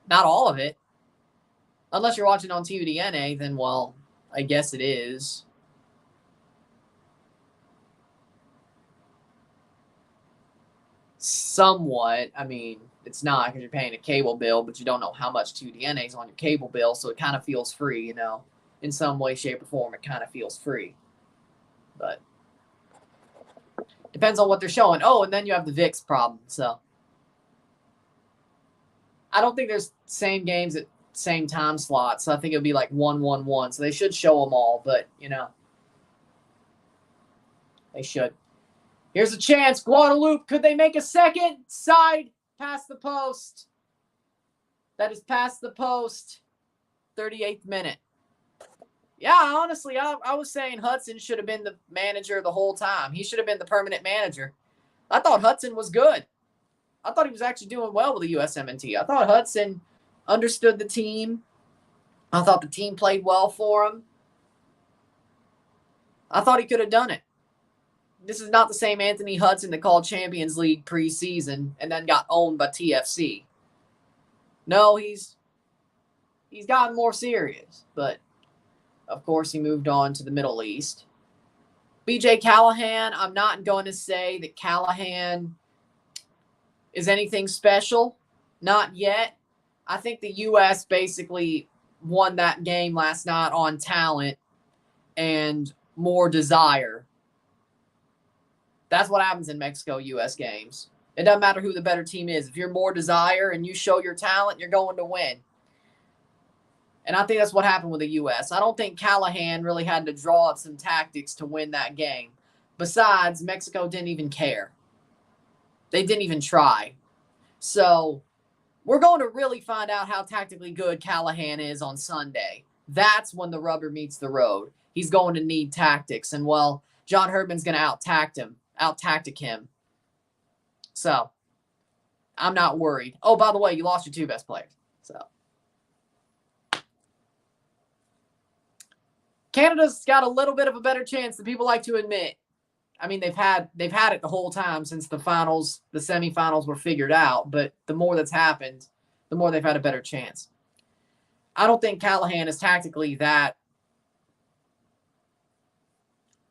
Not all of it. Unless you're watching on TUDNA, then, well, I guess it is. somewhat. I mean, it's not because you're paying a cable bill, but you don't know how much 2DNA is on your cable bill, so it kind of feels free, you know. In some way, shape, or form, it kind of feels free. But depends on what they're showing. Oh, and then you have the VIX problem, so. I don't think there's same games at same time slots, so I think it'll be like 1-1-1. So they should show them all, but, you know, they should. Here's a chance. Guadeloupe, could they make a second? Side, past the post. That is past the post. 38th minute. Yeah, honestly, I was saying Hudson should have been the manager the whole time. He should have been the permanent manager. I thought Hudson was good. I thought he was actually doing well with the USMNT. I thought Hudson understood the team. I thought the team played well for him. I thought he could have done it. This is not the same Anthony Hudson that called Champions League preseason and then got owned by TFC. No, he's gotten more serious. But, of course, he moved on to the Middle East. BJ Callahan, I'm not going to say that Callahan is anything special. Not yet. I think the U.S. basically won that game last night on talent and more desire. That's what happens in Mexico-U.S. games. It doesn't matter who the better team is. If you're more desire and you show your talent, you're going to win. And I think that's what happened with the U.S. I don't think Callahan really had to draw up some tactics to win that game. Besides, Mexico didn't even care. They didn't even try. So we're going to really find out how tactically good Callahan is on Sunday. That's when the rubber meets the road. He's going to need tactics. And, well, John Herdman's going to out-tactic him. So I'm not worried. Oh, by the way, you lost your two best players. So Canada's got a little bit of a better chance than people like to admit. I mean, they've had it the whole time since the semifinals were figured out. But the more that's happened, the more they've had a better chance. I don't think Callahan is tactically that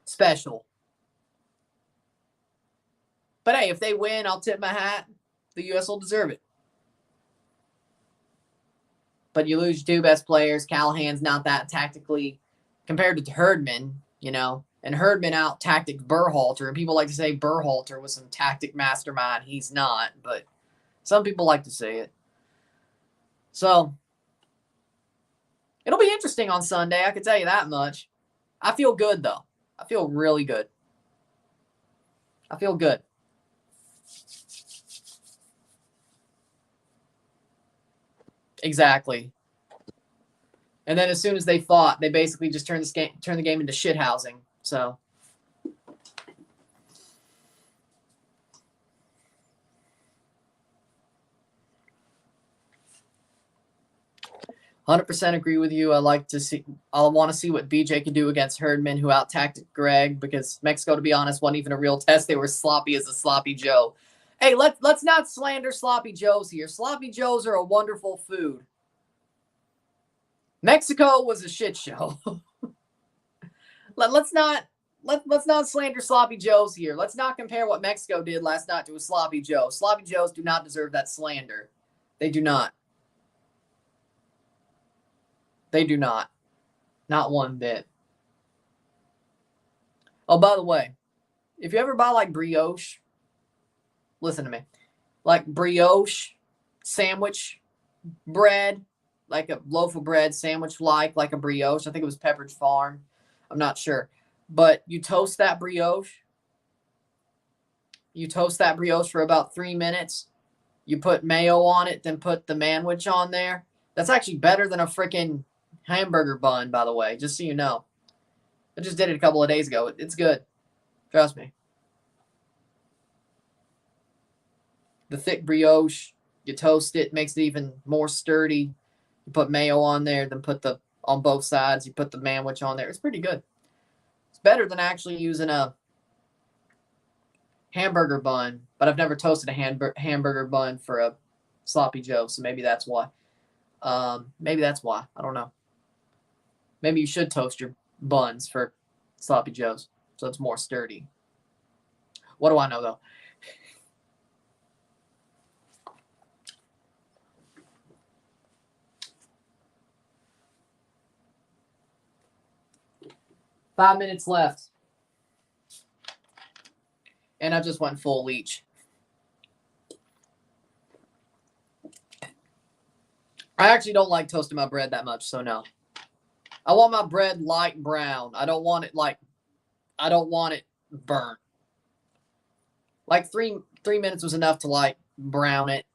special. But hey, if they win, I'll tip my hat. The U.S. will deserve it. But you lose your two best players. Callahan's not that tactically compared to Herdman, you know. And Herdman out-tactics Berhalter. And people like to say Berhalter was some tactic mastermind. He's not, but some people like to say it. So it'll be interesting on Sunday, I can tell you that much. I feel good, though. I feel really good. I feel good. Exactly. And then as soon as they fought, they basically just turned the game into shithousing. So 100% agree with you. I want to see what BJ can do against Herdman, who out-tacticked Greg, because Mexico, to be honest, wasn't even a real test. They were sloppy as a sloppy Joe. Hey, let's not slander sloppy Joes here. Sloppy Joes are a wonderful food. Mexico was a shit show. Let's not slander sloppy Joes here. Let's not compare what Mexico did last night to a sloppy Joe. Sloppy Joes do not deserve that slander. They do not. They do not. Not one bit. Oh, by the way, if you ever buy like brioche, listen to me. Like brioche sandwich bread, like a loaf of bread sandwich like a brioche. I think it was Pepperidge Farm. I'm not sure. But you toast that brioche. You toast that brioche for about 3 minutes. You put mayo on it, then put the manwich on there. That's actually better than a freaking hamburger bun, by the way, just so you know. I just did it a couple of days ago. It's good. Trust me. The thick brioche, you toast it, makes it even more sturdy. You put mayo on there, then on both sides, you put the manwich on there. It's pretty good. It's better than actually using a hamburger bun, but I've never toasted a hamburger bun for a sloppy Joe, so maybe that's why. Maybe that's why. I don't know. Maybe you should toast your buns for sloppy Joes so it's more sturdy. What do I know, though? 5 minutes left. And I just went full leech. I actually don't like toasting my bread that much, so no. I want my bread light brown. I don't want it burnt. Like three minutes was enough to like brown it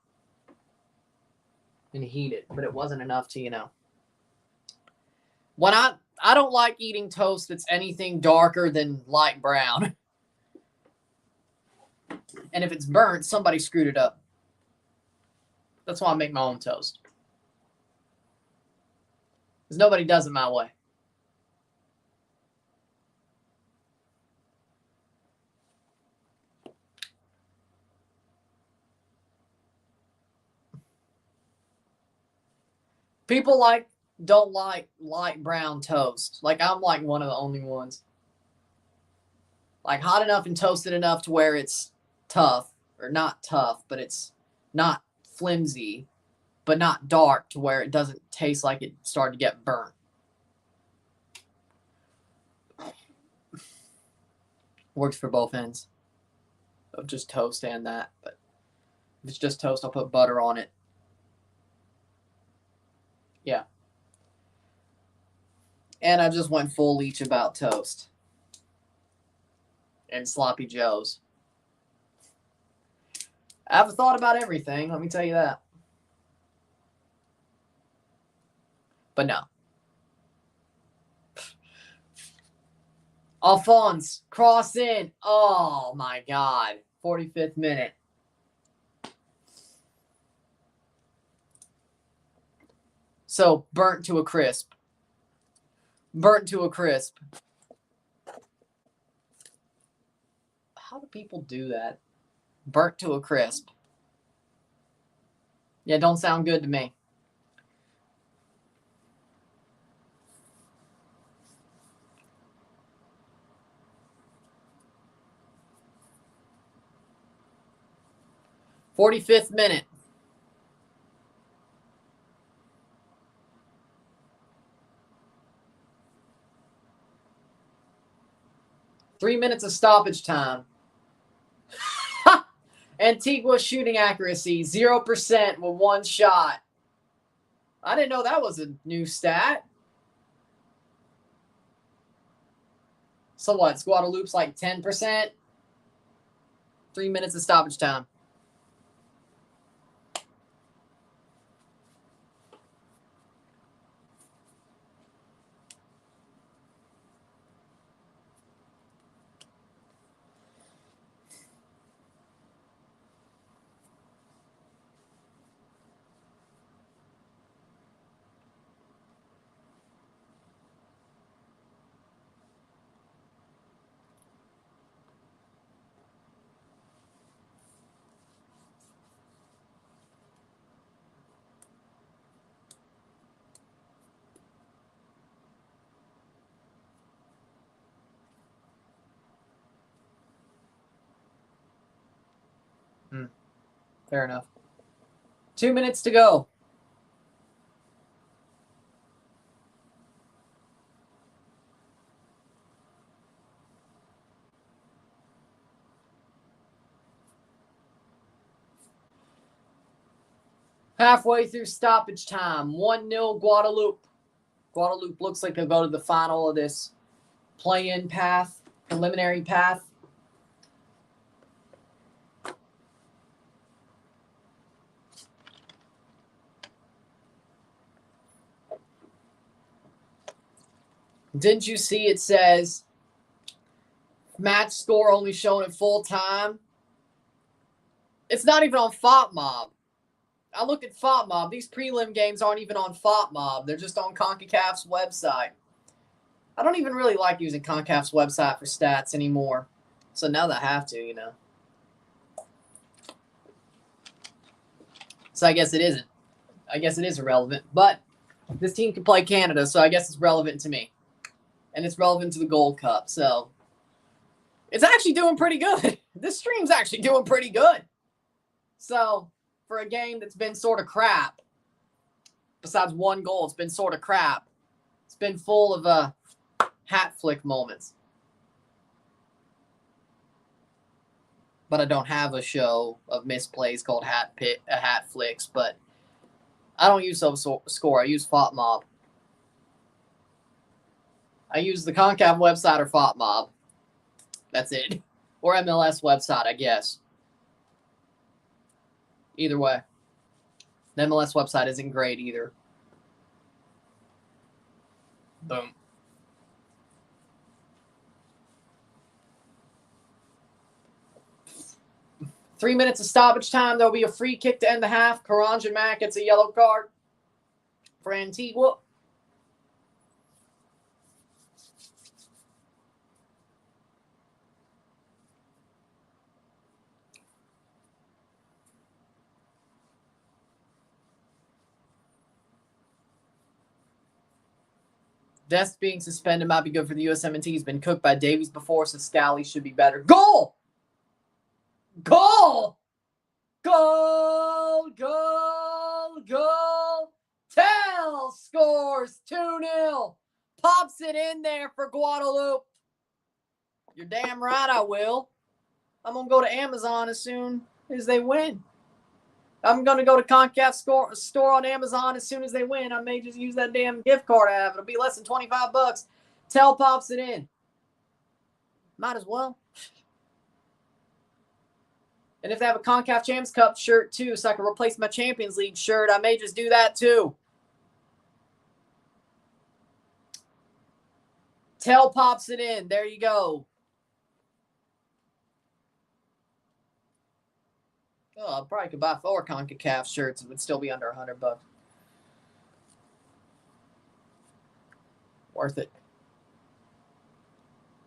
and heat it, but it wasn't enough to, you know. When I don't like eating toast that's anything darker than light brown. And if it's burnt, somebody screwed it up. That's why I make my own toast. Because nobody does it my way. People don't like light brown toast. Like, I'm like one of the only ones. Like, hot enough and toasted enough to where it's tough. Or not tough, but it's not flimsy. But not dark to where it doesn't taste like it started to get burnt. Works for both ends of just toast and that. But if it's just toast, I'll put butter on it. Yeah. And I just went full leech about toast. And sloppy joes. I have a thought about everything, let me tell you that. But no. Alphonse, cross in. Oh, my God. 45th minute. So, burnt to a crisp. Burnt to a crisp. How do people do that? Burnt to a crisp. Yeah, don't sound good to me. "45th minute. Three minutes of stoppage time. Antigua shooting accuracy, 0% with one shot. I didn't know that was a new stat. So what? Guadeloupe's like 10%? 3 minutes of stoppage time. Fair enough. 2 minutes to go. Halfway through stoppage time. 1-0 Guadeloupe. Guadeloupe looks like they'll go to the final of this play-in path, preliminary path. Didn't you see it says match score only shown at full time? It's not even on FOTMob. I looked at FOTMob. These prelim games aren't even on FOTMob. They're just on CONCACAF's website. I don't even really like using CONCACAF's website for stats anymore. So now that I have to, you know. So I guess it isn't. I guess it is irrelevant. But this team can play Canada, so I guess it's relevant to me. And it's relevant to the Gold Cup. So it's actually doing pretty good. This stream's actually doing pretty good. So for a game that's been sort of crap, besides one goal, it's been sort of crap. It's been full of hat flick moments. But I don't have a show of misplays called hat flicks, but I don't use SoScore. I use FOTMob. I use the CONCACAF website or FOTMob. That's it. Or MLS website, I guess. Either way. The MLS website isn't great either. Boom. Three minutes of stoppage time. There'll be a free kick to end the half. Karanja Mack gets a yellow card for Antigua. Dest being suspended might be good for the USMNT. He's been cooked by Davies before, so Scally should be better. Goal! Goal! Goal! Goal! Goal! Tell scores 2-0. Pops it in there for Guadeloupe. You're damn right I will. I'm going to go to Amazon as soon as they win. I'm going to go to CONCACAF store on Amazon as soon as they win. I may just use that damn gift card I have. It'll be less than $25. Tell pops it in. Might as well. And if they have a CONCACAF Champions Cup shirt too, so I can replace my Champions League shirt, I may just do that too. Tell pops it in. There you go. Oh, I probably could buy 4 CONCACAF shirts. It would still be under $100. Worth it.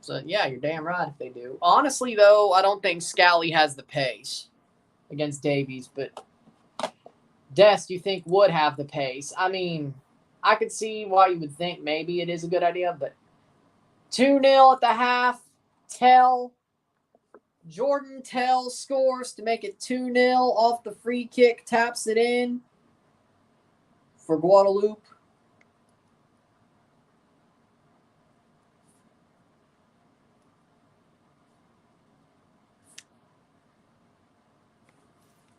So, yeah, you're damn right if they do. Honestly, though, I don't think Scally has the pace against Davies, but Dest, you think, would have the pace. I mean, I could see why you would think maybe it is a good idea, but 2-0 at the half. Jordan Tell scores to make it 2-0 off the free kick, taps it in for Guadeloupe.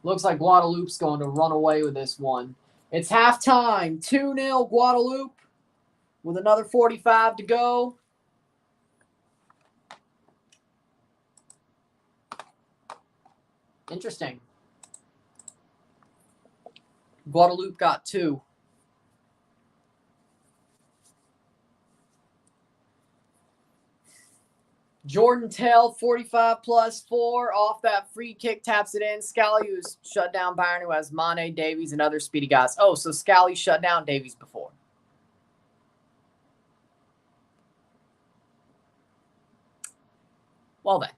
Looks like Guadeloupe's going to run away with this one. It's halftime, 2-0 Guadeloupe with another 45 to go. Interesting. Guadeloupe got 2. Jordan Tell, 45 plus 4 off that free kick, taps it in. Scally, who's shut down Bayern, who has Mane, Davies, and other speedy guys. Oh, so Scally shut down Davies before. Well then.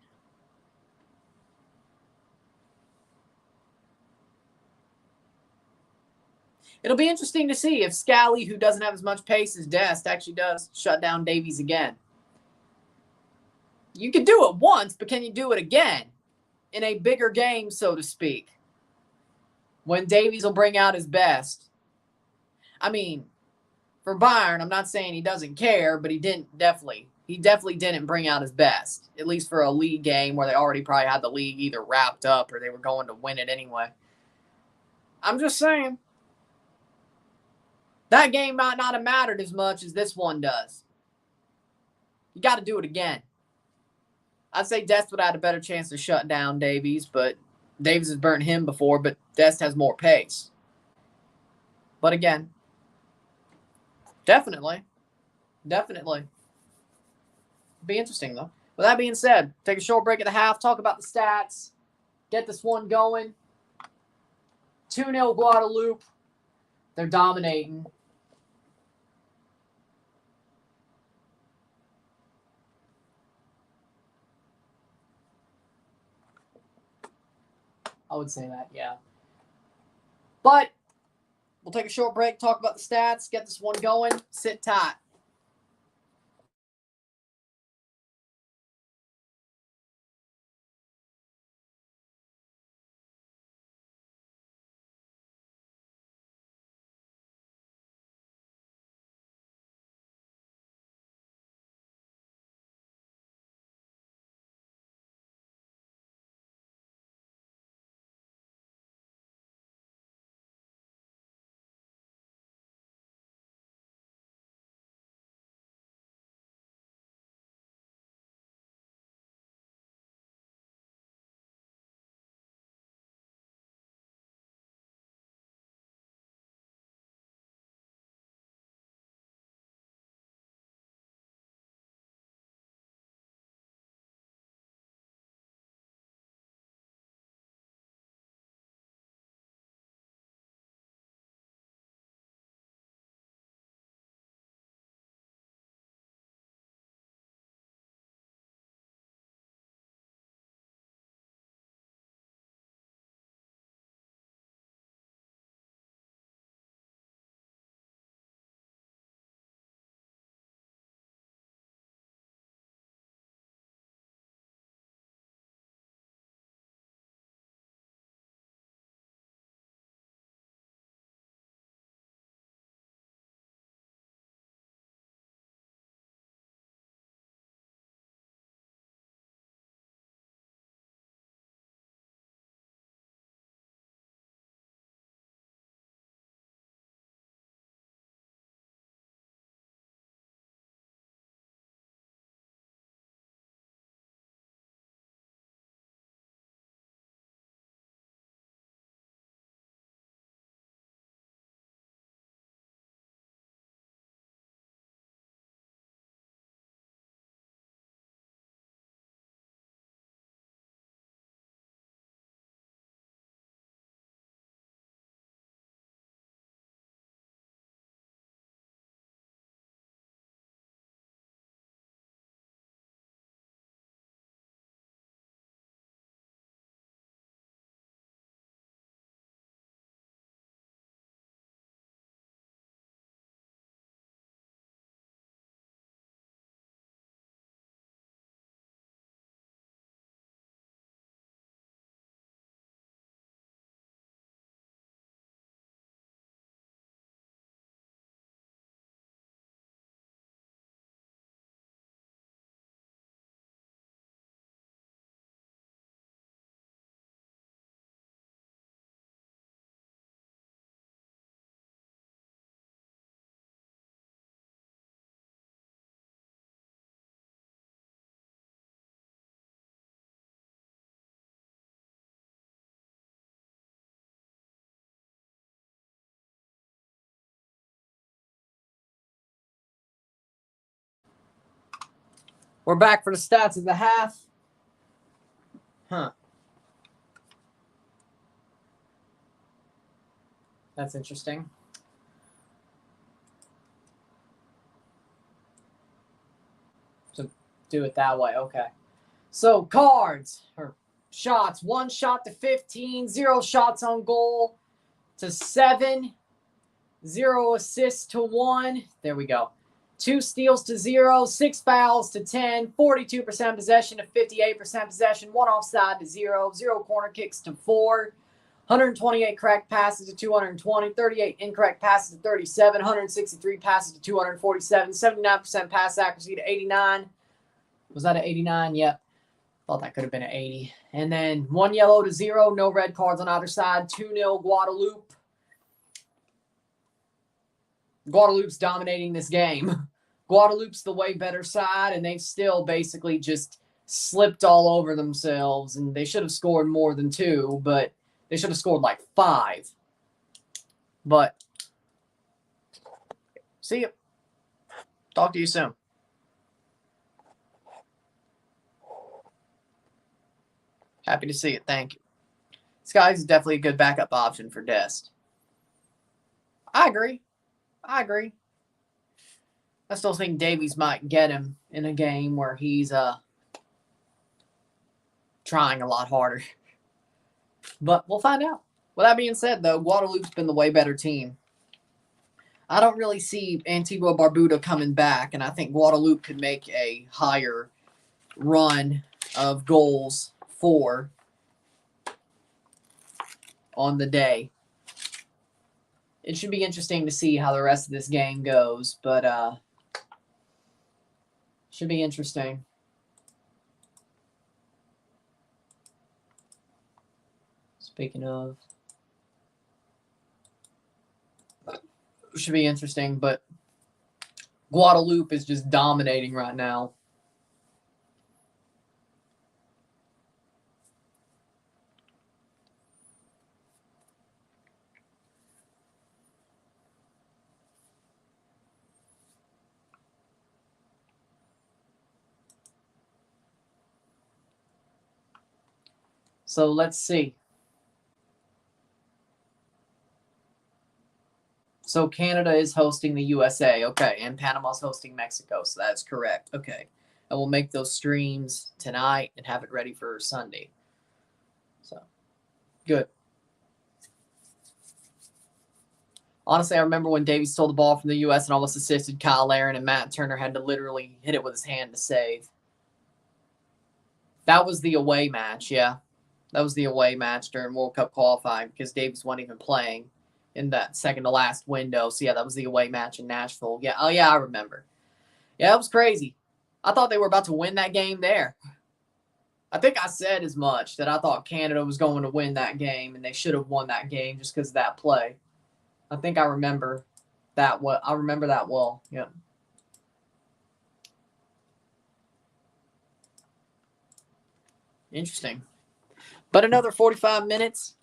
It'll be interesting to see if Scally, who doesn't have as much pace as Dest, actually does shut down Davies again. You can do it once, but can you do it again in a bigger game, so to speak, when Davies will bring out his best? I mean, for Bayern, I'm not saying he doesn't care, but he definitely didn't bring out his best, at least for a league game where they already probably had the league either wrapped up or they were going to win it anyway. I'm just saying. That game might not have mattered as much as this one does. You got to do it again. I'd say Dest would have had a better chance of shutting down Davies, but Davies has burnt him before, but Dest has more pace. But again, definitely. Be interesting, though. With that being said, take a short break at the half, talk about the stats, get this one going. 2-0 Guadeloupe. They're dominating. I would say that, yeah. But we'll take a short break, talk about the stats, get this one going. Sit tight. We're back for the stats of the half. Huh. That's interesting. So do it that way. Okay. So cards or shots. 1 shot to 15. 0 shots on goal to 7. 0 assists to 1. There we go. 2 steals to 0. 6 fouls to 10. 42% possession to 58% possession. 1 offside to 0. 0 corner kicks to 4. 128 correct passes to 220, 38 incorrect passes to 37, 163 passes to 247, 79% pass accuracy to 89. Was that an 89? Yep. Thought that could have been an 80. And then 1 yellow to 0, no red cards on either side. 2-0 Guadeloupe. Guadeloupe's dominating this game. Guadeloupe's the way better side, and they've still basically just slipped all over themselves, and they should have scored more than 2, but they should have scored like 5. But, see you. Talk to you soon. Happy to see it. Thank you. This guy's definitely a good backup option for Dest. I agree. I still think Davies might get him in a game where he's trying a lot harder. But we'll find out. With that being said, though, Guadeloupe's been the way better team. I don't really see Antigua-Barbuda coming back, and I think Guadeloupe could make a higher run of goals for on the day. It should be interesting to see how the rest of this game goes, but should be interesting. Speaking of, should be interesting, but Guadeloupe is just dominating right now. So let's see. So Canada is hosting the USA, okay, and Panama's hosting Mexico, so that's correct. Okay, and we'll make those streams tonight and have it ready for Sunday. So, good. Honestly, I remember when Davies stole the ball from the U.S. and almost assisted Kyle Aaron, and Matt Turner had to literally hit it with his hand to save. That was the away match, yeah. That was the away match during World Cup qualifying because Davies wasn't even playing in that second to last window. So, yeah, that was the away match in Nashville. Yeah, oh, yeah, I remember. Yeah, that was crazy. I thought they were about to win that game there. I think I said as much, that I thought Canada was going to win that game, and they should have won that game just because of that play. I think I remember that well. I remember that well. Yeah. Interesting. But another 45 minutes.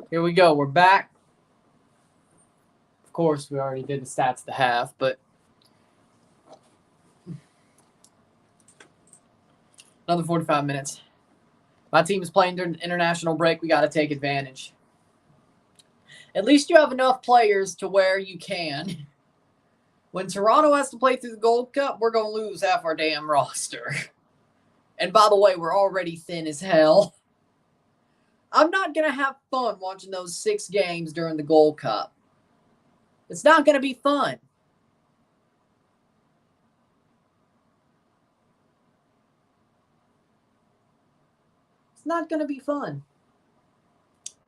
Here we go. We're back. Of course, we already did the stats of the half, but another 45 minutes. My team is playing during international break. We got to take advantage. At least you have enough players to where you can. When Toronto has to play through the Gold Cup, we're going to lose half our damn roster. And by the way, we're already thin as hell. I'm not going to have fun watching those 6 games during the Gold Cup. It's not going to be fun. It's not going to be fun.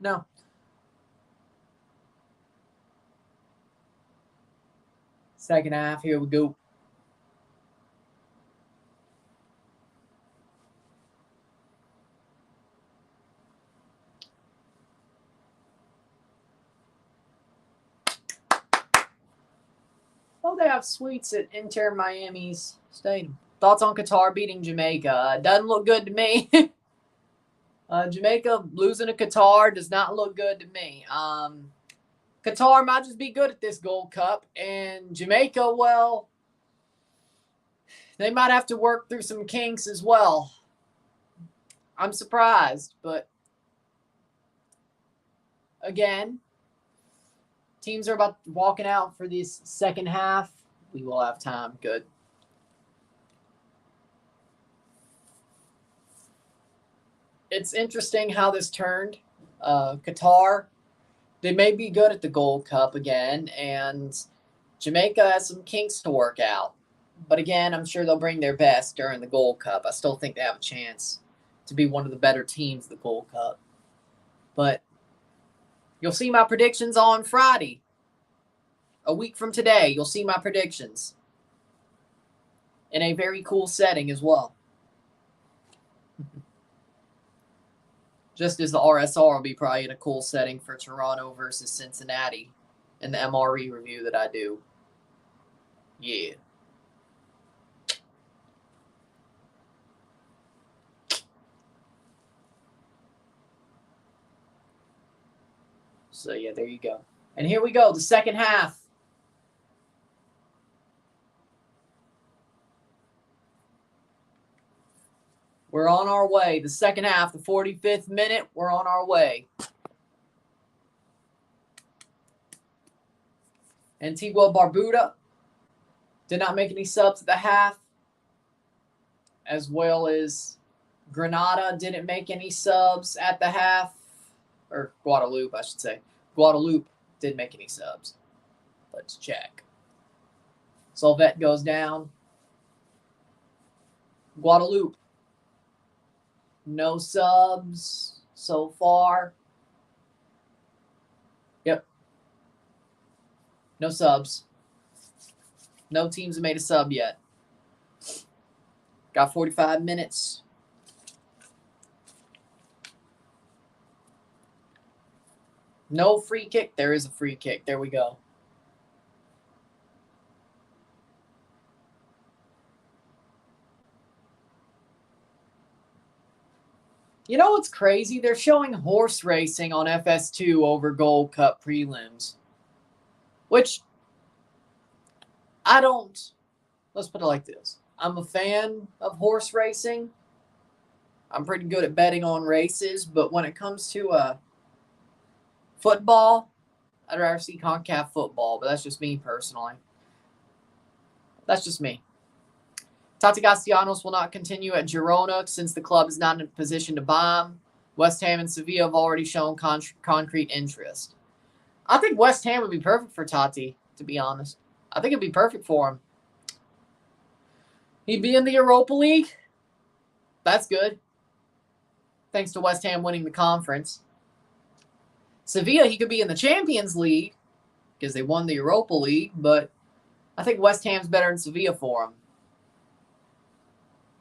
No. Second half, here we go. Oh, they have suites at Inter Miami's stadium. Thoughts on Qatar beating Jamaica? Doesn't look good to me. Jamaica losing to Qatar does not look good to me. Qatar might just be good at this Gold Cup. And Jamaica, well, they might have to work through some kinks as well. I'm surprised, but again, teams are about walking out for this second half. We will have time. Good. It's interesting how this turned. Qatar, they may be good at the Gold Cup again, and Jamaica has some kinks to work out. But again, I'm sure they'll bring their best during the Gold Cup. I still think they have a chance to be one of the better teams of the Gold Cup. But you'll see my predictions on Friday. A week from today, you'll see my predictions. In a very cool setting as well. Just as the RSR will be probably in a cool setting for Toronto versus Cincinnati in the MRE review that I do. Yeah. So, yeah, there you go. And here we go, the second half. We're on our way. The second half, the 45th minute, we're on our way. Antigua-Barbuda did not make any subs at the half, as well as Grenada didn't make any subs at the half. Or Guadeloupe, I should say. Guadeloupe didn't make any subs. Let's check. Solvet goes down. Guadeloupe. No subs so far. Yep. No subs. No teams have made a sub yet. Got 45 minutes. No free kick. There is a free kick. There we go. You know what's crazy? They're showing horse racing on FS2 over Gold Cup prelims. Which, I don't... Let's put it like this. I'm a fan of horse racing. I'm pretty good at betting on races. But when it comes to football, I'd rather see CONCACAF football. But that's just me personally. That's just me. Tati Castellanos will not continue at Girona since the club is not in a position to buy him. West Ham and Sevilla have already shown concrete interest. I think West Ham would be perfect for Tati, to be honest. I think it'd be perfect for him. He'd be in the Europa League. That's good. Thanks to West Ham winning the conference. Sevilla, he could be in the Champions League because they won the Europa League, but I think West Ham's better than Sevilla for him.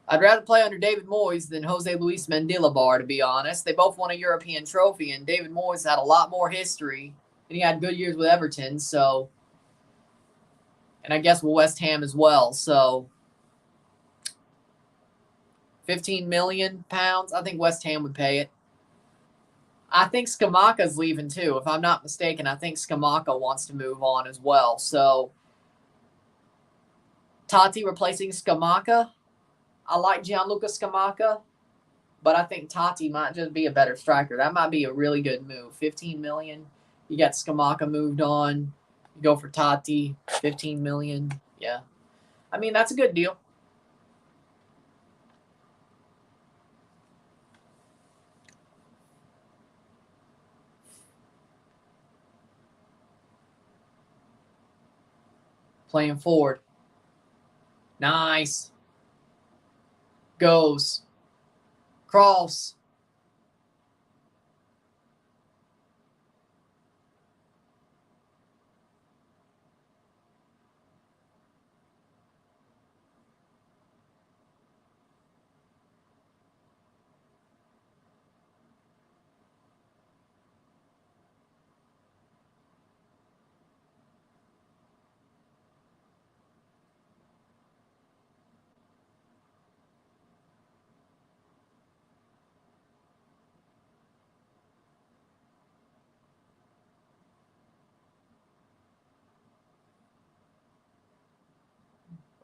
I'd rather play under David Moyes than Jose Luis Mendilibar, to be honest. They both won a European trophy, and David Moyes had a lot more history, and he had good years with Everton, so... And I guess with West Ham as well, so... £15 million, I think West Ham would pay it. I think Skamaka's leaving too. If I'm not mistaken, I think Skamaka wants to move on as well. So Tati replacing Skamaka. I like Gianluca Skamaka, but I think Tati might just be a better striker. That might be a really good move. 15 million. You got Skamaka moved on. You go for Tati, 15 million. Yeah. I mean, that's a good deal. Playing forward. Nice. Goes. Cross.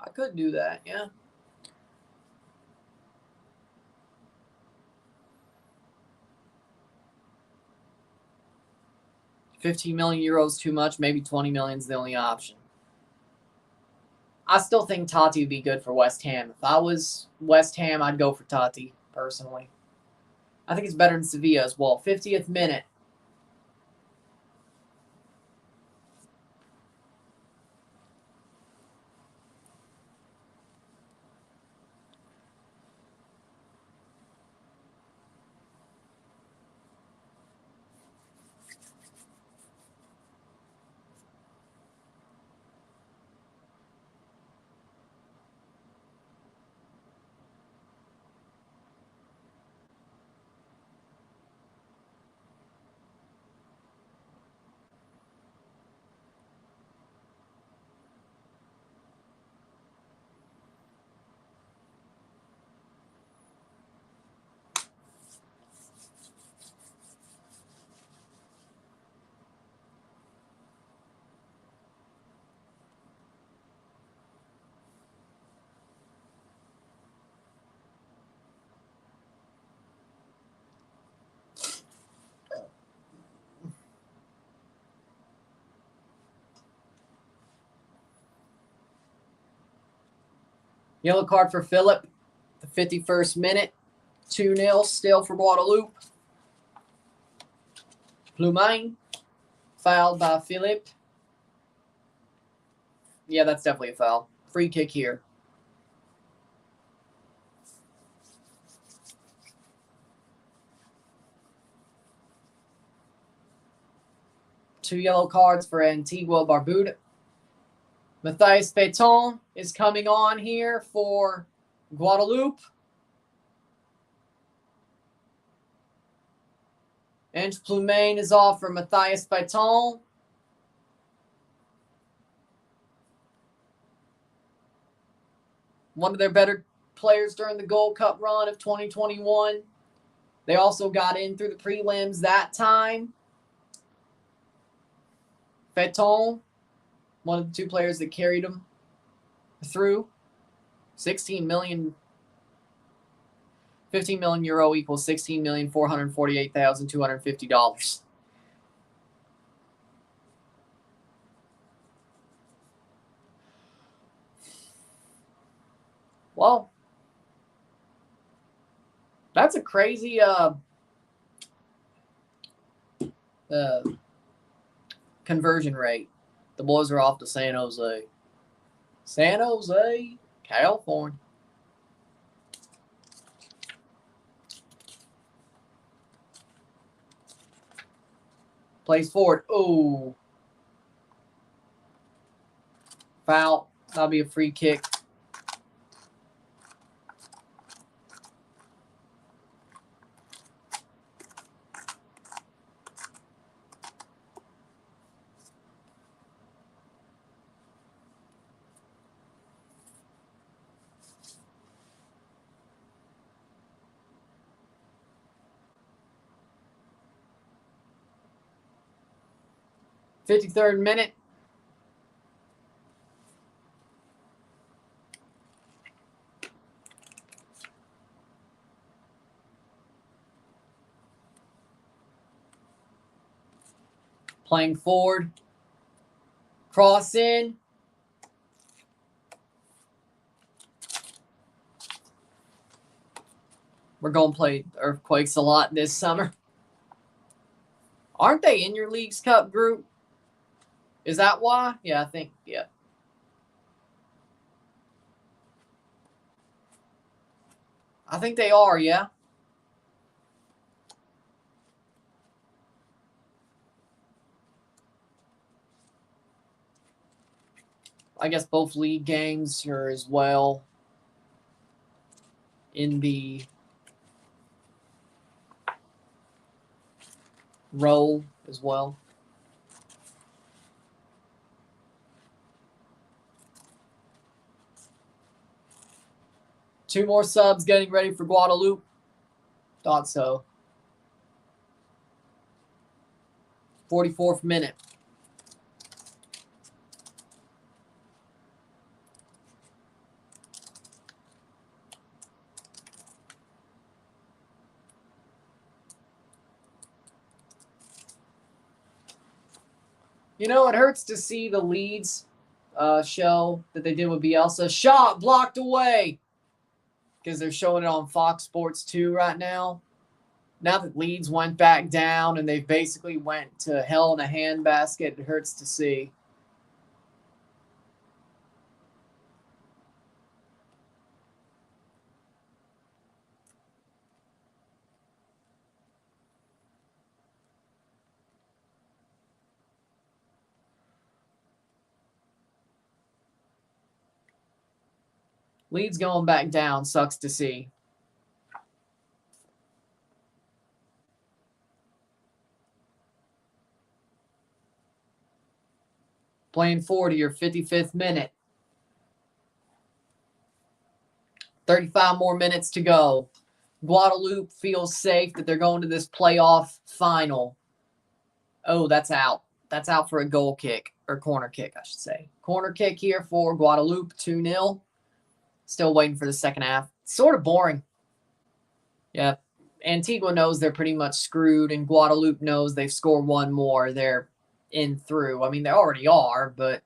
I could do that, yeah. €15 million too much. Maybe 20 million is the only option. I still think Tati would be good for West Ham. If I was West Ham, I'd go for Tati, personally. I think it's better than Sevilla as well. 50th minute. Yellow card for Philip. The 51st minute. 2-0 still for Guadeloupe. Plumain. Fouled by Philip. Yeah, that's definitely a foul. Free kick here. Two yellow cards for Antigua-Barbuda. Matthias Péton is coming on here for Guadeloupe. And Plumain is off for Matthias Péton. One of their better players during the Gold Cup run of 2021. They also got in through the prelims that time. Péton, one of the two players that carried them through. 16 million, 15 million euro equals $16,448,250. Well, that's a crazy conversion rate. The boys are off to San Jose. San Jose, California. Plays forward. Oh. Foul. That'll be a free kick. 53rd minute. Playing forward. Cross in. We're going to play Earthquakes a lot this summer. Aren't they in your Leagues Cup group? Is that why? Yeah, I think, yeah. I think they are, yeah. I guess both league games are as well in the role as well. Two more subs getting ready for Guadeloupe. Thought so. 44th minute. You know, it hurts to see the Leeds show that they did with Bielsa. Shot blocked away because they're showing it on Fox Sports 2 right now. Now that Leeds went back down and they basically went to hell in a handbasket, it hurts to see. Leeds going back down sucks to see. Playing forward to your 55th minute. 35 more minutes to go. Guadeloupe feels safe that they're going to this playoff final. Oh, that's out. That's out for a goal kick, or corner kick, I should say. Corner kick here for Guadeloupe, 2-0. Still waiting for the second half. Sort of boring. Yeah. Antigua knows they're pretty much screwed, and Guadeloupe knows they've scored one more. They're in through. I mean, they already are, but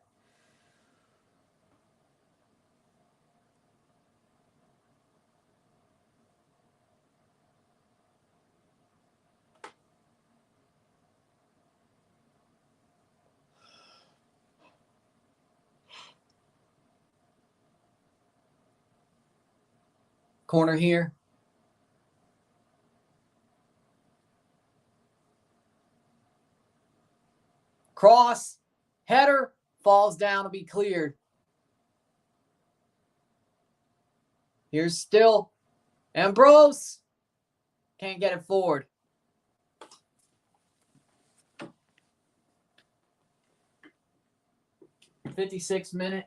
corner here. Cross, header, falls down to be cleared. Here's still Ambrose. Can't get it forward. '56th minute.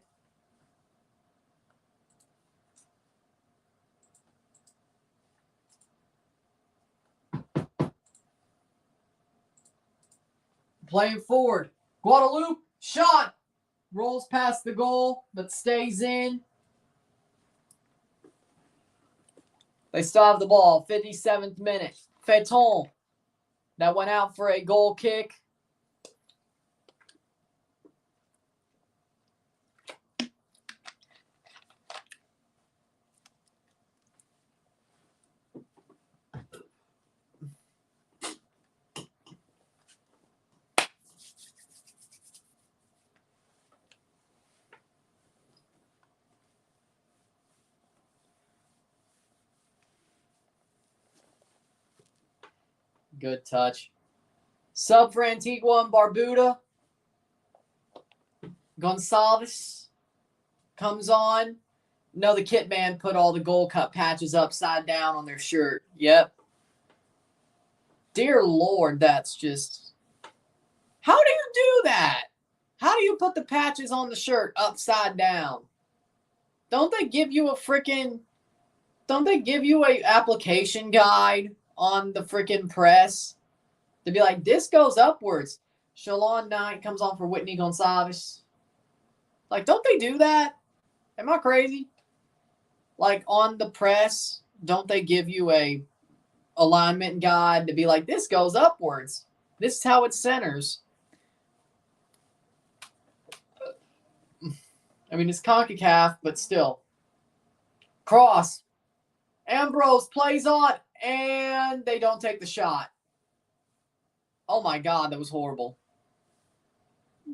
Playing forward. Guadeloupe, shot. Rolls past the goal, but stays in. They still have the ball. 57th minute. Feton. That went out for a goal kick. Good touch. Sub for Antigua and Barbuda. Gonçalves comes on. No, the kit man put all the Gold Cup patches upside down on their shirt. Yep. Dear Lord, that's just... How do you do that? How do you put the patches on the shirt upside down? Don't they give you a freaking... Don't they give you a application guide on the freaking press to be like, this goes upwards? Shalon Knight comes on for Whitney Gonçalves. Like, don't they do that? Am I crazy? Like, on the press, don't they give you a alignment guide to be like, this goes upwards. This is how it centers. I mean, it's CONCACAF, but still. Cross. Ambrose plays on, and they don't take the shot. Oh, my God, that was horrible.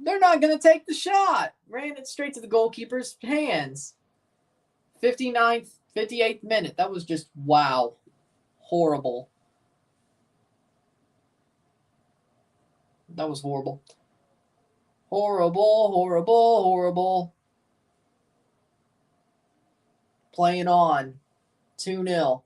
They're not going to take the shot. Ran it straight to the goalkeeper's hands. 58th minute. That was just, wow. Horrible. That was horrible. Horrible, horrible, horrible. Playing on. 2-0.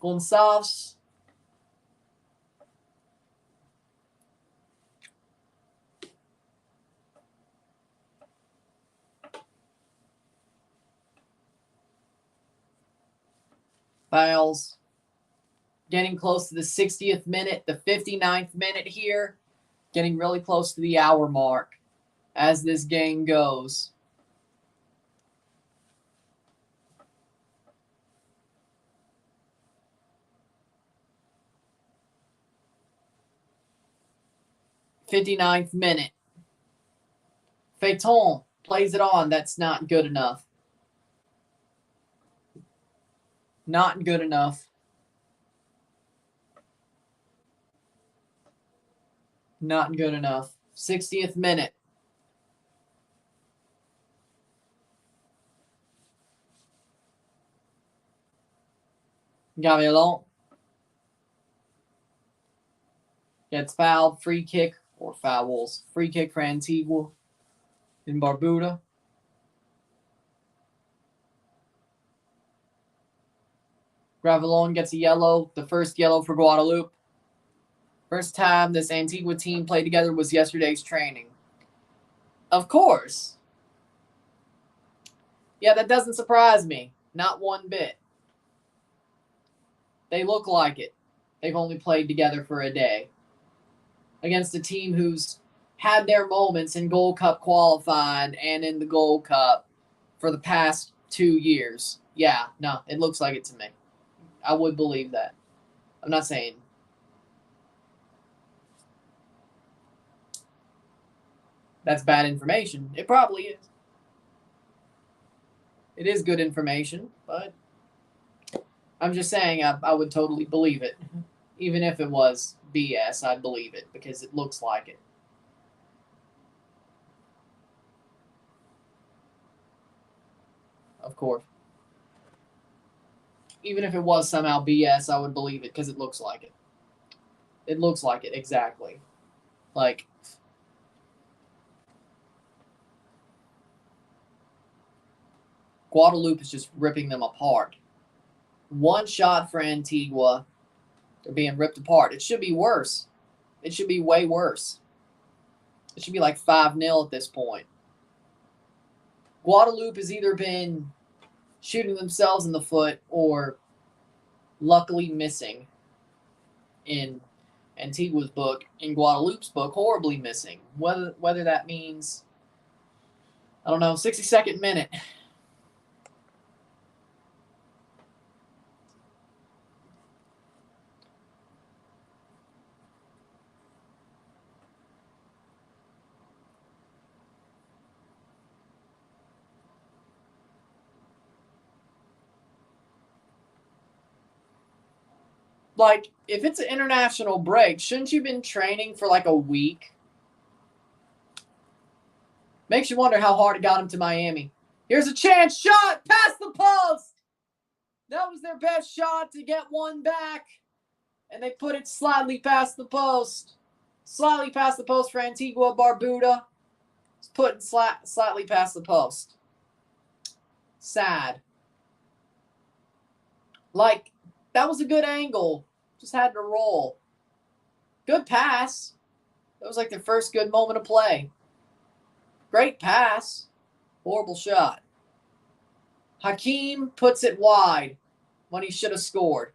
Gonçalves. Fouls. Getting close to the 60th minute, the 59th minute here. Getting really close to the hour mark as this game goes. '59th minute. Phaeton plays it on. That's not good enough. Not good enough. Not good enough. 60th minute. Gavillon gets fouled. Free kick or fouls. Free kick for Antigua-et-Barbuda. Gravillon gets a yellow. The first yellow for Guadeloupe. First time this Antigua team played together was yesterday's training. Of course. Yeah, that doesn't surprise me. Not one bit. They look like it. They've only played together for a day. Against a team who's had their moments in Gold Cup qualifying and in the Gold Cup for the past 2 years. Yeah, no, it looks like it to me. I would believe that. I'm not saying. That's bad information. It probably is. It is good information, but I'm just saying I would totally believe it. Even if it was BS, I'd believe it because it looks like it. Of course. Even if it was somehow BS, I would believe it because it looks like it. It looks like it, exactly. Like, Guadeloupe is just ripping them apart. One shot for Antigua. They're being ripped apart. It should be worse. It should be way worse. It should be like 5-0 at this point. Guadeloupe has either been shooting themselves in the foot or luckily missing in Antigua's book, in Guadeloupe's book, horribly missing. Whether that means, I don't know, 62nd minute. Like, if it's an international break, shouldn't you have been training for like a week? Makes you wonder how hard it got him to Miami. Here's a chance shot past the post. That was their best shot to get one back. And they put it slightly past the post. Slightly past the post for Antigua-Barbuda. It's put slightly past the post. Sad. Like, that was a good angle. Just had to roll. Good pass. That was like their first good moment of play. Great pass. Horrible shot. Hakeem puts it wide when he should have scored.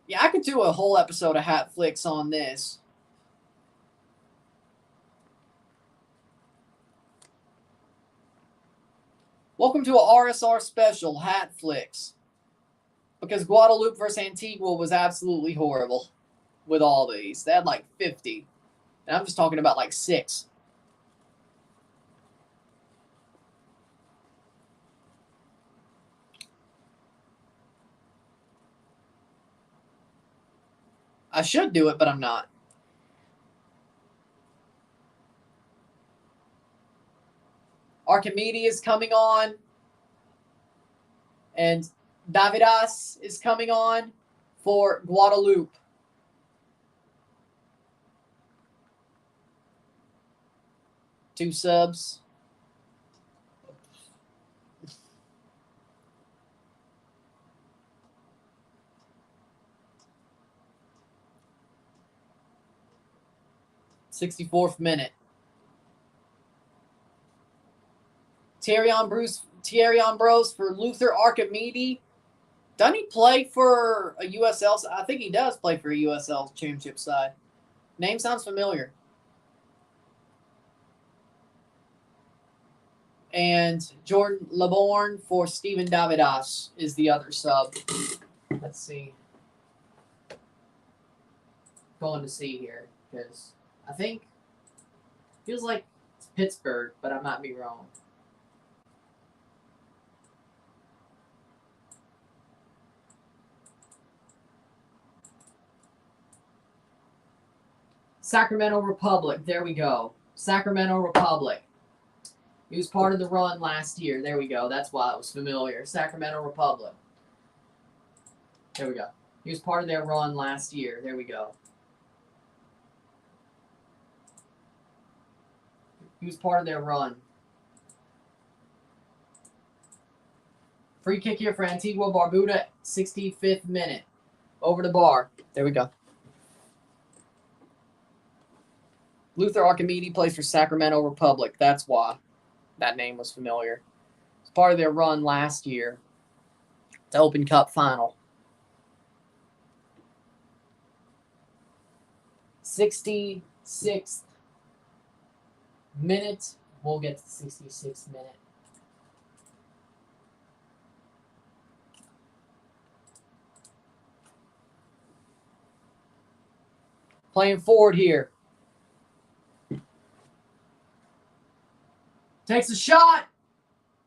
Yeah, I could do a whole episode of Hat Flicks on this. Welcome to a RSR special, Hat Flicks. Because Guadeloupe versus Antigua was absolutely horrible with all these. They had like 50. And I'm just talking about like 6. I should do it, but I'm not. Archimedes is coming on. And Davidas is coming on for Guadeloupe. Two subs. '64th minute. Thierry Ambrose for Luther Archimedes. Doesn't he play for a USL? I think he does play for a USL championship side. Name sounds familiar. And Jordan Laborn for Steven Davidas is the other sub. Let's see. Going to see here because I think feels like it's Pittsburgh, but I might be wrong. Sacramento Republic. There we go. Sacramento Republic. He was part of the run last year. There we go. That's why it was familiar. Sacramento Republic. There we go. He was part of their run last year. There we go. He was part of their run. Free kick here for Antigua-Barbuda, 65th minute. Over the bar. There we go. Luther Archimedes plays for Sacramento Republic. That's why that name was familiar. It's part of their run last year. The Open Cup final. 66th minute. We'll get to the 66th minute. Playing forward here. Takes a shot.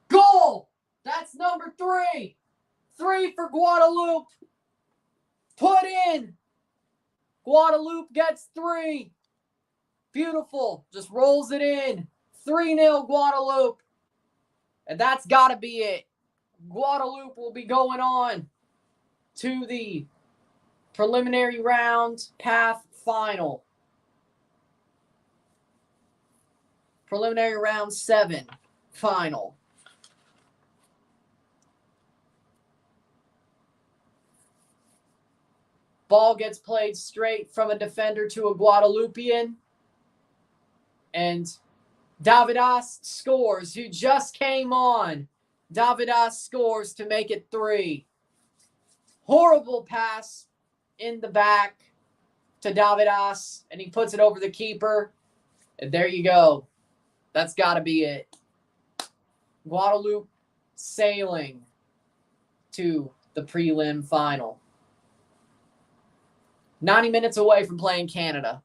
Goal. That's number 3. 3 for Guadeloupe. Put in. Guadeloupe gets 3. Beautiful. Just rolls it in. 3-0 Guadeloupe. And that's got to be it. Guadeloupe will be going on to the preliminary round path final. Preliminary round 7 final. Ball gets played straight from a defender to a Guadeloupean. And Davidas scores, who just came on. Davidas scores to make it 3. Horrible pass in the back to Davidas, and he puts it over the keeper. And there you go. That's got to be it. Guadeloupe sailing to the prelim final. 90 minutes away from playing Canada.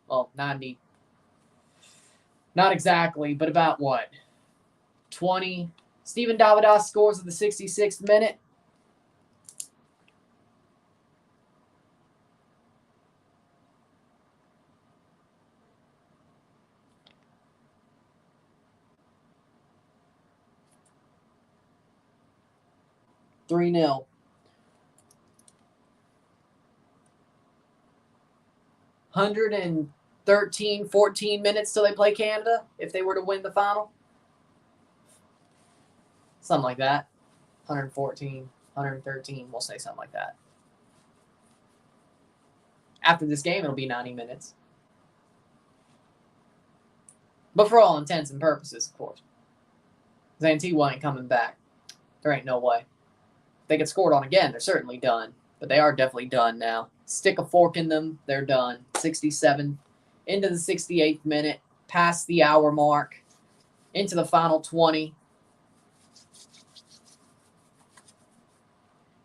Well, 90. Not exactly, but about what? 20. Steven Davidas scores at the 66th minute. $3-0. 14 minutes till they play Canada if they were to win the final. Something like that. 114, 113, we'll say something like that. After this game, it'll be 90 minutes. But for all intents and purposes, of course. Because Antigua ain't coming back. There ain't no way. If they get scored on again, they're certainly done. But they are definitely done now. Stick a fork in them, they're done. 67 into the 68th minute, past the hour mark, into the final 20.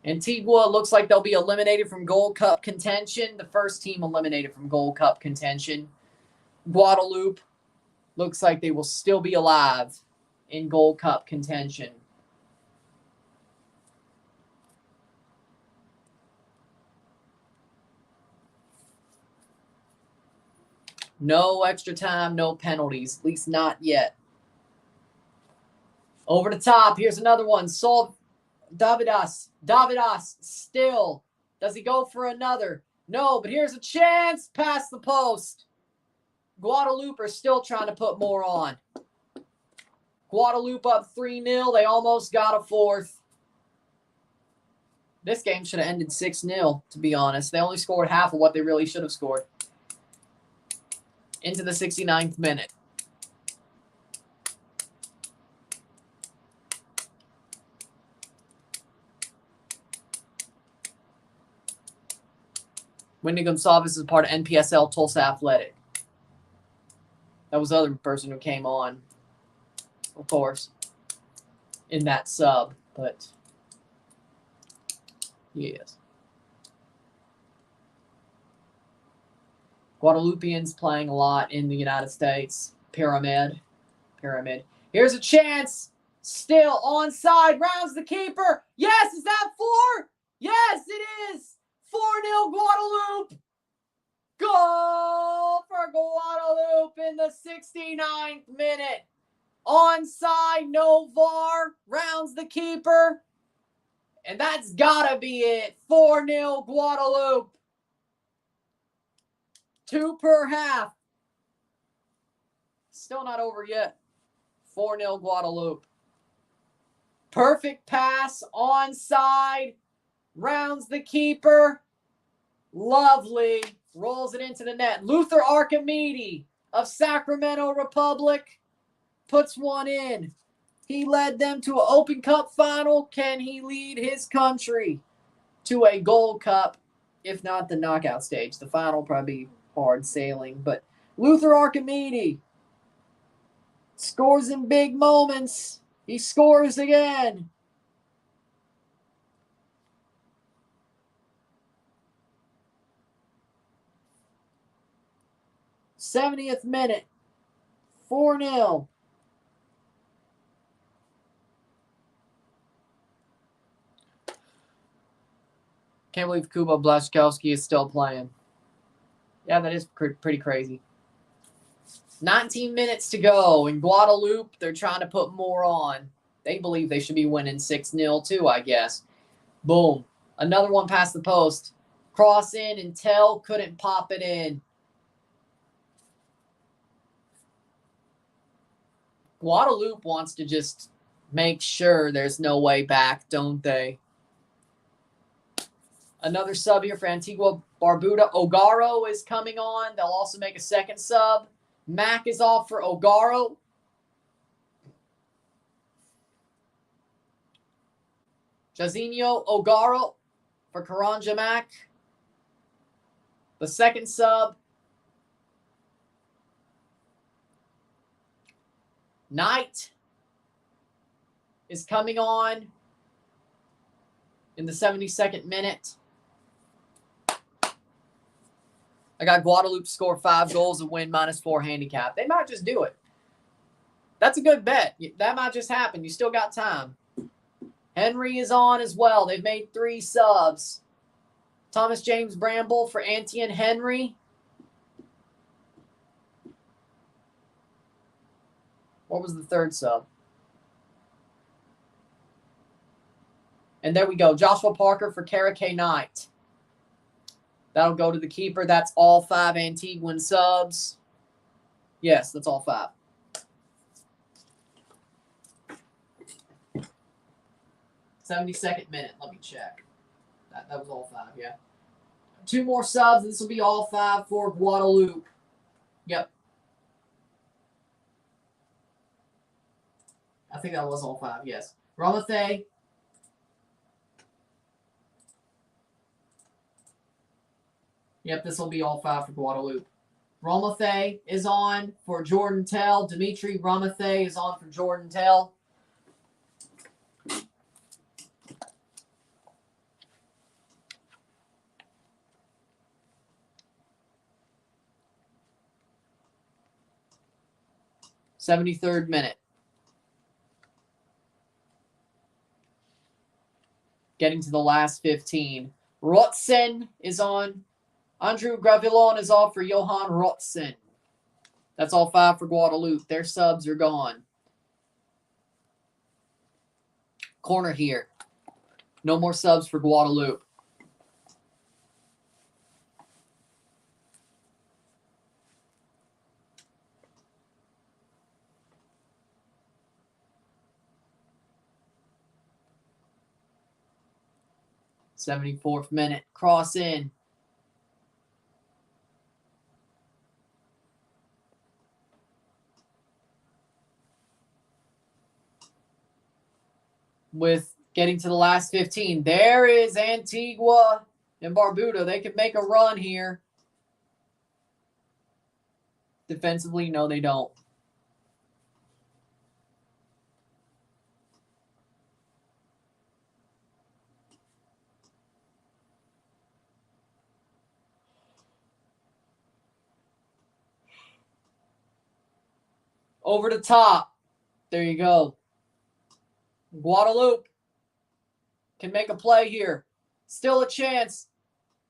Antigua looks like they'll be eliminated from Gold Cup contention. The first team eliminated from Gold Cup contention. Guadeloupe looks like they will still be alive in Gold Cup contention. No extra time, no penalties, at least not yet. Over the top, here's another one. Davidas still. Does he go for another? No, but here's a chance past the post. Guadeloupe are still trying to put more on. Guadeloupe up 3-0. They almost got a fourth. This game should have ended 6-0, to be honest. They only scored half of what they really should have scored. Into the 69th minute. Wendy Gonçalves is part of NPSL Tulsa Athletic. That was the other person who came on, of course, in that sub, but yes. Guadeloupeans playing a lot in the United States. Pyramid. Here's a chance. Still onside. Rounds the keeper. Yes, is that 4? Yes, it is. 4-0 Guadeloupe. Goal for Guadeloupe in the 69th minute. Onside, no VAR. Rounds the keeper. And that's got to be it. 4-0 Guadeloupe. 2 per half. Still not over yet. 4-0 Guadeloupe. Perfect pass, onside. Rounds the keeper. Lovely. Rolls it into the net. Luther Archimedes of Sacramento Republic puts one in. He led them to an Open Cup final. Can he lead his country to a Gold Cup, if not the knockout stage? The final probably hard sailing, but Luther Archimedes scores in big moments. He scores again. '70th minute, 4-0. Can't believe Kuba Blaszczykowski is still playing. Yeah, that is pretty crazy. 19 minutes to go. In Guadeloupe, they're trying to put more on. They believe they should be winning 6-0 too, I guess. Boom. Another one past the post. Cross in and Tell couldn't pop it in. Guadeloupe wants to just make sure there's no way back, don't they? Another sub here for Antigua Barbuda. Ogaro is coming on. They'll also make a second sub. Mac is off for Ogaro. Jazinho Ogaro for Karanja Mac. The second sub. Knight is coming on in the 72nd minute. I got Guadeloupe score 5 goals and win -4 handicap. They might just do it. That's a good bet. That might just happen. You still got time. Henry is on as well. They've made 3 subs. Thomas James Bramble for Antien Henry. What was the third sub? And there we go. Joshua Parker for Karake Knight. That'll go to the keeper. That's all 5 Antiguan subs. Yes, that's all 5. '72nd minute. Let me check. That was all 5, yeah. 2 more subs. This will be all 5 for Guadeloupe. Yep. I think that was all 5, yes. Ramathe. Yep, this will be all 5 for Guadeloupe. Ramathe is on for Jordan Tell. Dimitri Ramathe is on for Jordan Tell. '73rd minute. Getting to the last 15. Rotsen is on. Andrew Gravillon is off for Johan Rotsen. That's all 5 for Guadeloupe. Their subs are gone. Corner here. No more subs for Guadeloupe. '74th minute. Cross in. With getting to the last 15. There is Antigua and Barbuda. They could make a run here. Defensively, no, they don't. Over the top. There you go. Guadeloupe can make a play here. Still a chance.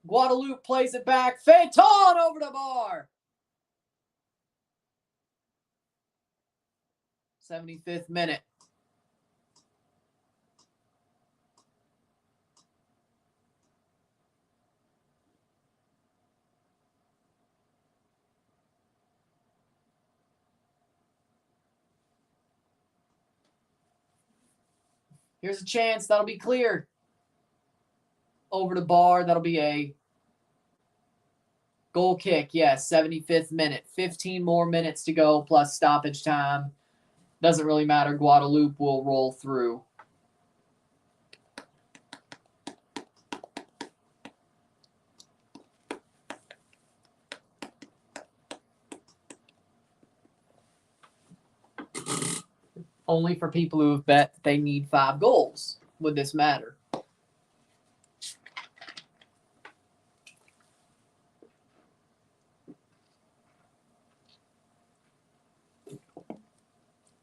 Guadeloupe plays it back. Phaeton over the bar. 75th minute. Here's a chance. That'll be clear. Over the bar. That'll be a goal kick. Yes, 75th minute. 15 more minutes to go plus stoppage time. Doesn't really matter. Guadeloupe will roll through. Only for people who have bet that they need 5 goals would this matter.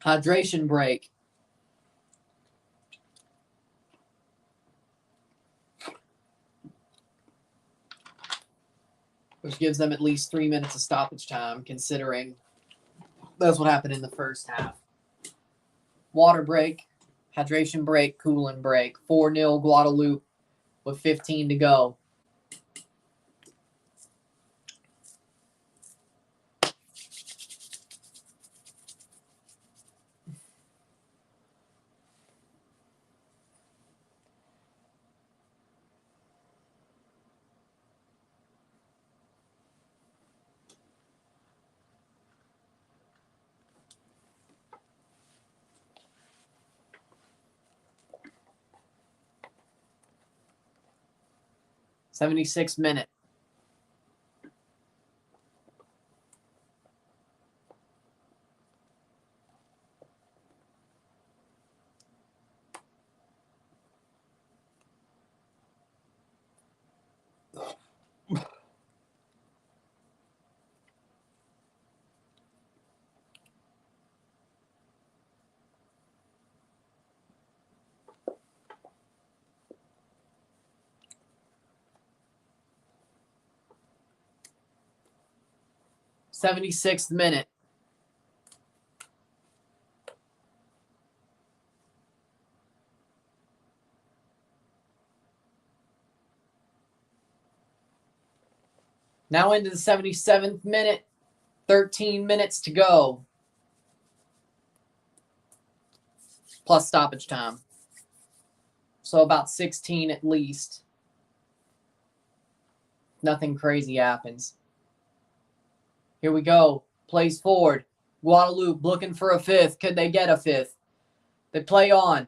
Hydration break. Which gives them at least 3 minutes of stoppage time, considering that's what happened in the first half. Water break, hydration break, cooling break. 4-0 Guadeloupe with 15 to go. '76th minute. '76th minute. Now into the 77th minute. 13 minutes to go. Plus stoppage time. So about 16 at least. Nothing crazy happens. Here we go. Plays forward. Guadeloupe looking for a 5th. Could they get a 5th? They play on.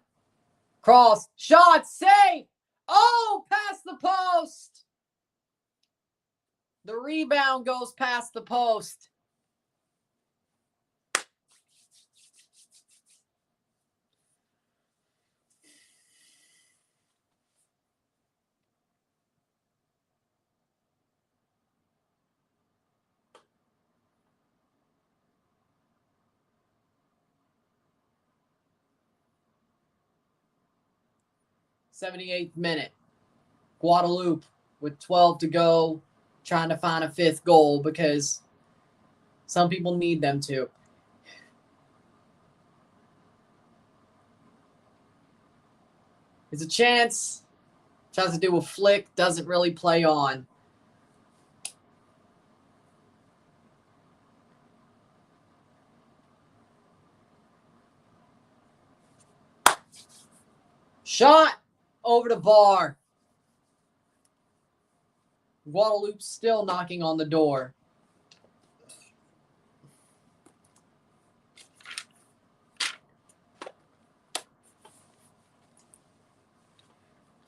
Cross. Shot. Save. Oh, past the post. The rebound goes past the post. '78th minute. Guadeloupe with 12 to go, trying to find a fifth goal because some people need them to. There's a chance. Tries to do a flick, doesn't really play on. Shot over the bar. Guadeloupe still knocking on the door.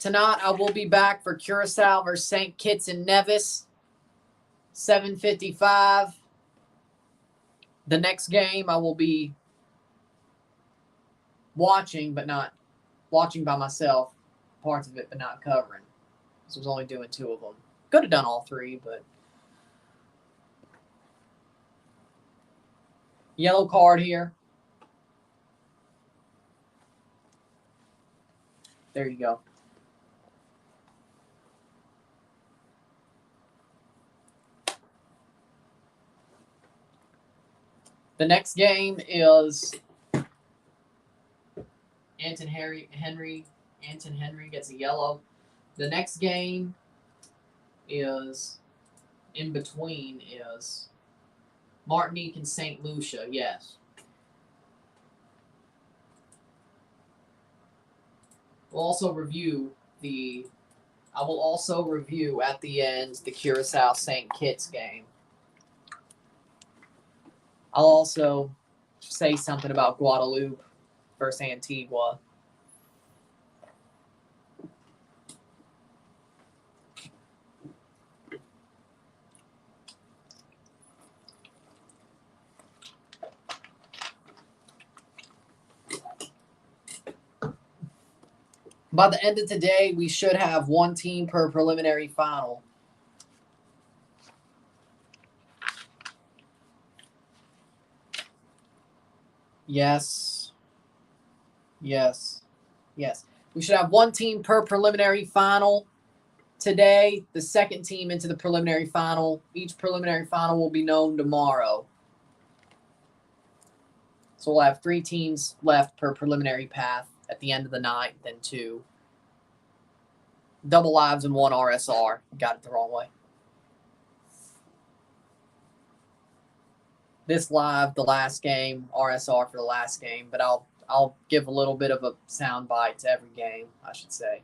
Tonight, I will be back for Curacao versus St. Kitts and Nevis, 7:55. The next game I will be watching, but not watching by myself. Parts of it, but not covering. So I was only doing 2 of them. Could have done all 3, but yellow card here. There you go. The next game is Anton Henry gets a yellow. The next game is in between is Martinique and St. Lucia. Yes. We'll also review I will also review at the end the Curacao St. Kitts game. I'll also say something about Guadeloupe versus Antigua. By the end of today, we should have 1 team per preliminary final. Yes. Yes. Yes. We should have 1 team per preliminary final today. The second team into the preliminary final. Each preliminary final will be known tomorrow. So we'll have 3 teams left per preliminary path at the end of the night, then 2. Double lives and 1 RSR. Got it the wrong way. This live, the last game, RSR for the last game, but I'll give a little bit of a sound bite to every game, I should say,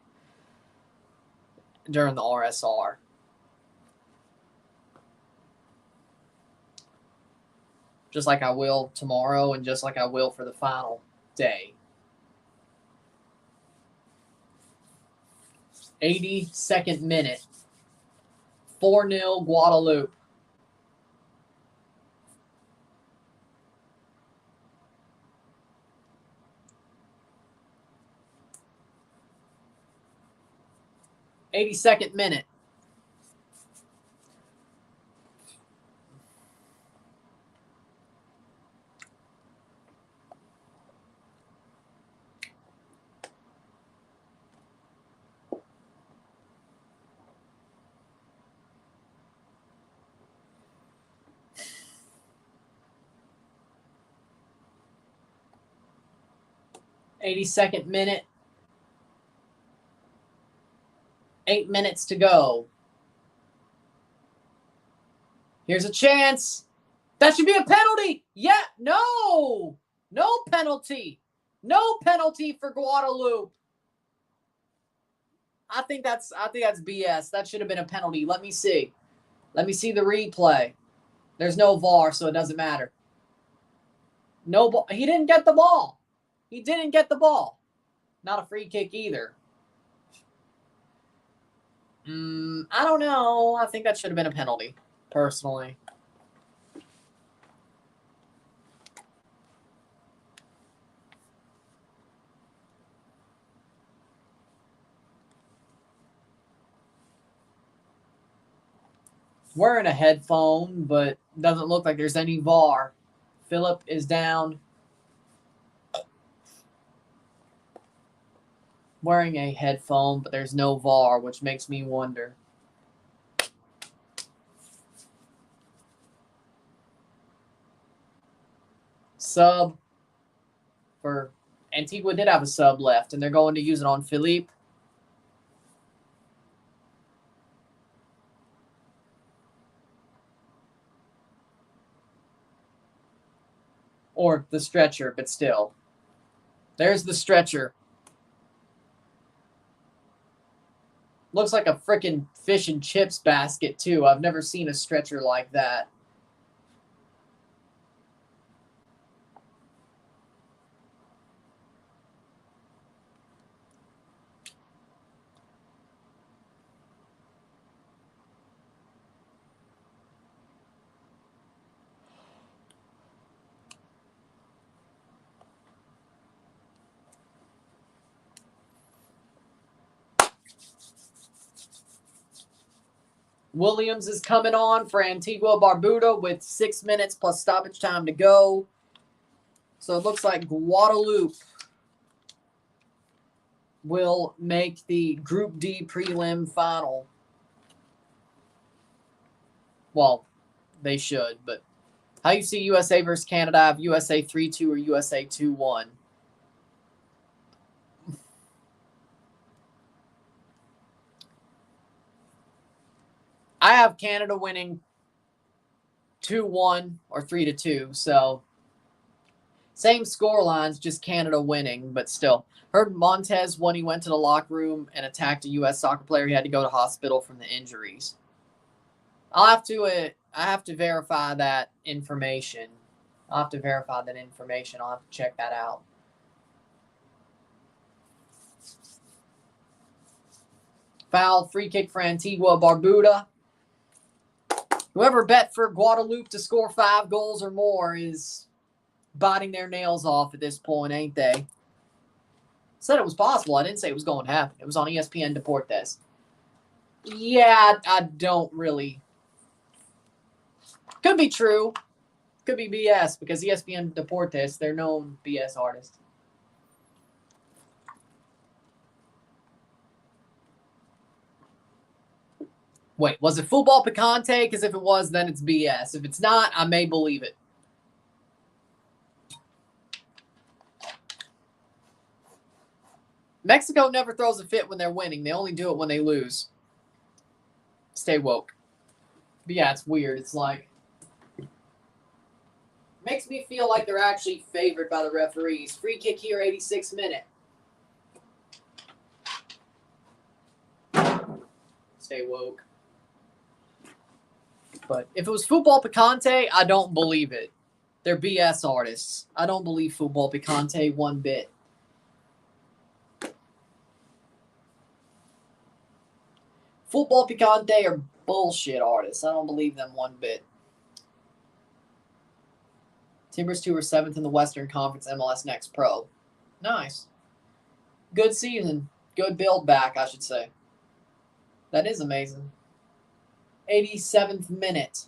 during the RSR. Just like I will tomorrow and just like I will for the final day. 82nd minute. 4-0 Guadeloupe. '82nd minute. '82nd minute. 8 minutes to go. Here's a chance. That should be a penalty. Yeah, no. No penalty. No penalty for Guadeloupe. I think that's BS. That should have been a penalty. Let me see. Let me see the replay. There's no VAR, so it doesn't matter. No ball. He didn't get the ball. He didn't get the ball. Not a free kick either. I don't know. I think that should have been a penalty, personally. Wearing a headphone, but doesn't look like there's any VAR. Phillip is down. Wearing a headphone, but there's no VAR, which makes me wonder. Sub for Antigua did have a sub left, and they're going to use it on Philippe. Or the stretcher, but still. There's the stretcher. Looks like a frickin' fish and chips basket, too. I've never seen a stretcher like that. Williams is coming on for Antigua-Barbuda with 6 minutes plus stoppage time to go. So it looks like Guadeloupe will make the Group D prelim final. Well, they should, but how you see USA versus Canada? I have USA 3-2 or USA 2-1. I have Canada winning 2-1 or 3-2, so same score lines, just Canada winning, but still. Heard Montez, when he went to the locker room and attacked a U.S. soccer player, he had to go to hospital from the injuries. I have to verify that information. I'll have to check that out. Foul, free kick for Antigua-Barbuda. Whoever bet for Guadeloupe to score 5 goals or more is biting their nails off at this point, ain't they? Said it was possible. I didn't say it was going to happen. It was on ESPN Deportes. Yeah, I don't really. Could be true. Could be BS because ESPN Deportes, they're known BS artists. Wait, was it Football Picante? Because if it was, then it's BS. If it's not, I may believe it. Mexico never throws a fit when they're winning. They only do it when they lose. Stay woke. But yeah, it's weird. It's like, makes me feel like they're actually favored by the referees. Free kick here, 86th minute. Stay woke. But if it was Football Picante, I don't believe it. They're BS artists. I don't believe Football Picante one bit. Football Picante are bullshit artists. I don't believe them one bit. Timbers 2 are 7th in the Western Conference MLS Next Pro. Nice. Good season. Good build back, I should say. That is amazing. 87th minute.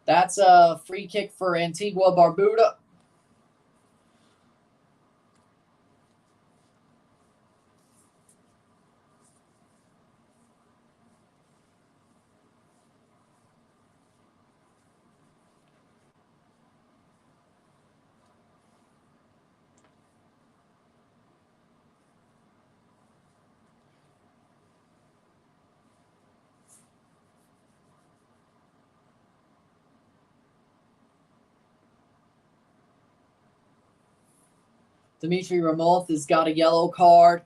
That's a free kick for Antigua-Barbuda. Dimitri Ramolf has got a yellow card.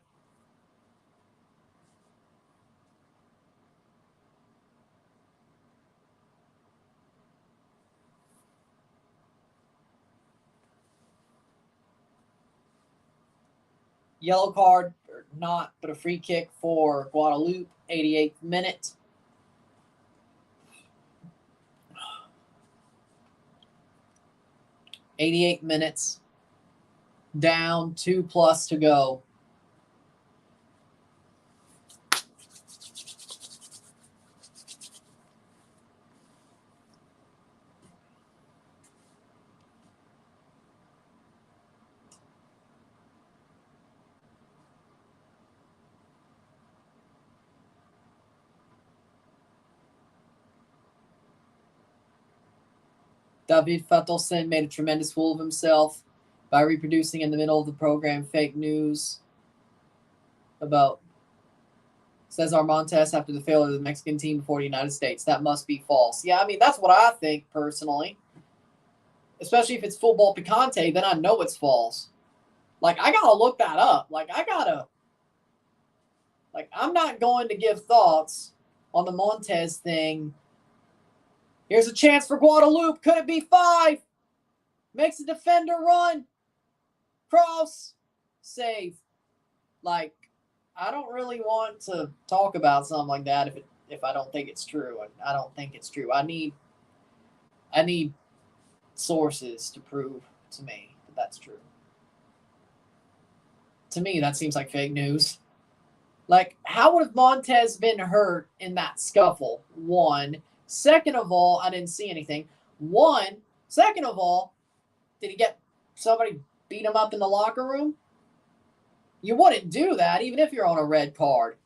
Yellow card, or not, but a free kick for Guadeloupe, 88th minute. '88 minutes. Down, 2+ to go. David Fatelson made a tremendous fool of himself by reproducing in the middle of the program fake news about Cesar Montes after the failure of the Mexican team before the United States. That must be false. Yeah, I mean, that's what I think personally. Especially if it's football picante, then I know it's false. Like, I got to look that up. I'm not going to give thoughts on the Montes thing. Here's a chance for Guadeloupe. Could it be 5? Makes a defender run. Cross. Save. Like, I don't really want to talk about something like that if I don't think it's true. And I don't think it's true. I need sources to prove to me that that's true. To me, that seems like fake news. Like, how would have Montes been hurt in that scuffle? 1. Second of all, I didn't see anything. 1. Second of all, did he get somebody beat him up in the locker room? You wouldn't do that even if you're on a red card.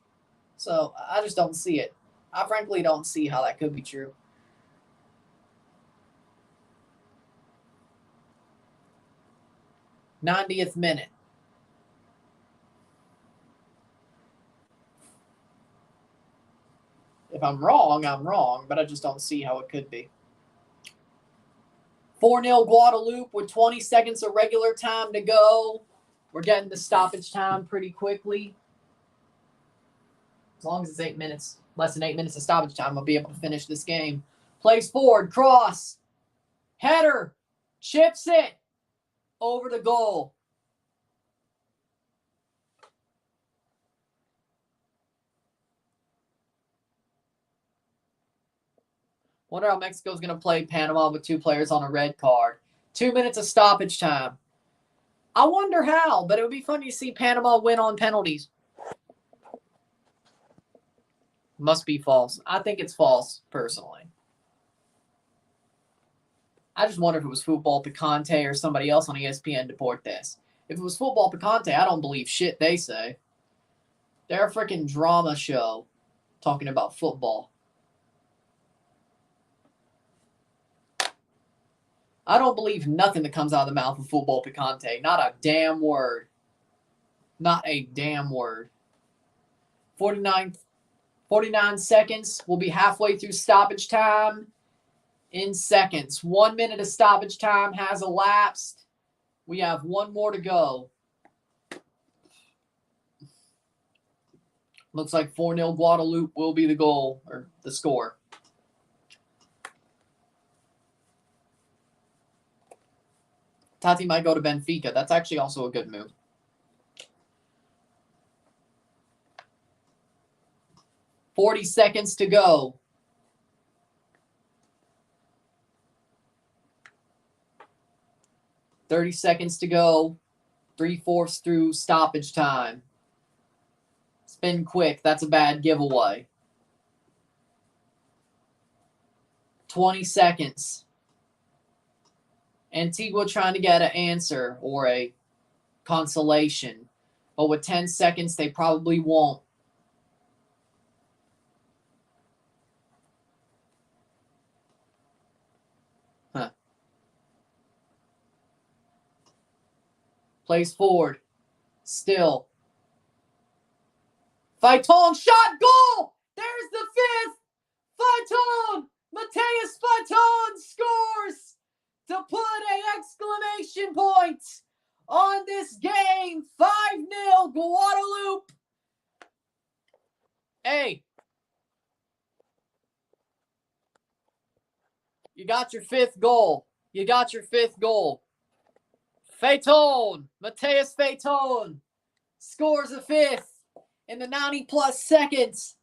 So I just don't see it. I frankly don't see how that could be true. '90th minute. If I'm wrong, I'm wrong, but I just don't see how it could be. 4-0 Guadeloupe with 20 seconds of regular time to go. We're getting the stoppage time pretty quickly. As long as it's 8 minutes, less than 8 minutes of stoppage time, I'll be able to finish this game. Plays forward, cross, header, chips it over the goal. Wonder how Mexico's going to play Panama with 2 players on a red card. 2 minutes of stoppage time. I wonder how, but it would be funny to see Panama win on penalties. Must be false. I think it's false, personally. I just wonder if it was Football Picante or somebody else on ESPN Deportes. If it was Football Picante, I don't believe shit they say. They're a freaking drama show talking about football. I don't believe nothing that comes out of the mouth of Football Picante. Not a damn word. Not a damn word. 49 seconds. We'll be halfway through stoppage time in seconds. 1 minute of stoppage time has elapsed. We have 1 more to go. Looks like 4-0 Guadeloupe will be the goal, or the score. Tati might go to Benfica. That's actually also a good move. $40 seconds to go. $30 seconds to go. 3/4 through stoppage time. Spin quick. That's a bad giveaway. 20 seconds. Antigua trying to get an answer or a consolation. But with 10 seconds, they probably won't. Plays forward. Still. Phyton shot, goal! There's the 5th! Phyton! Mateus Phyton scores to put an exclamation point on this game. 5-0 Guadeloupe. Hey. You got your 5th goal. You got your 5th goal. Phyton. Mateus Phyton. scores a fifth in the 90-plus seconds.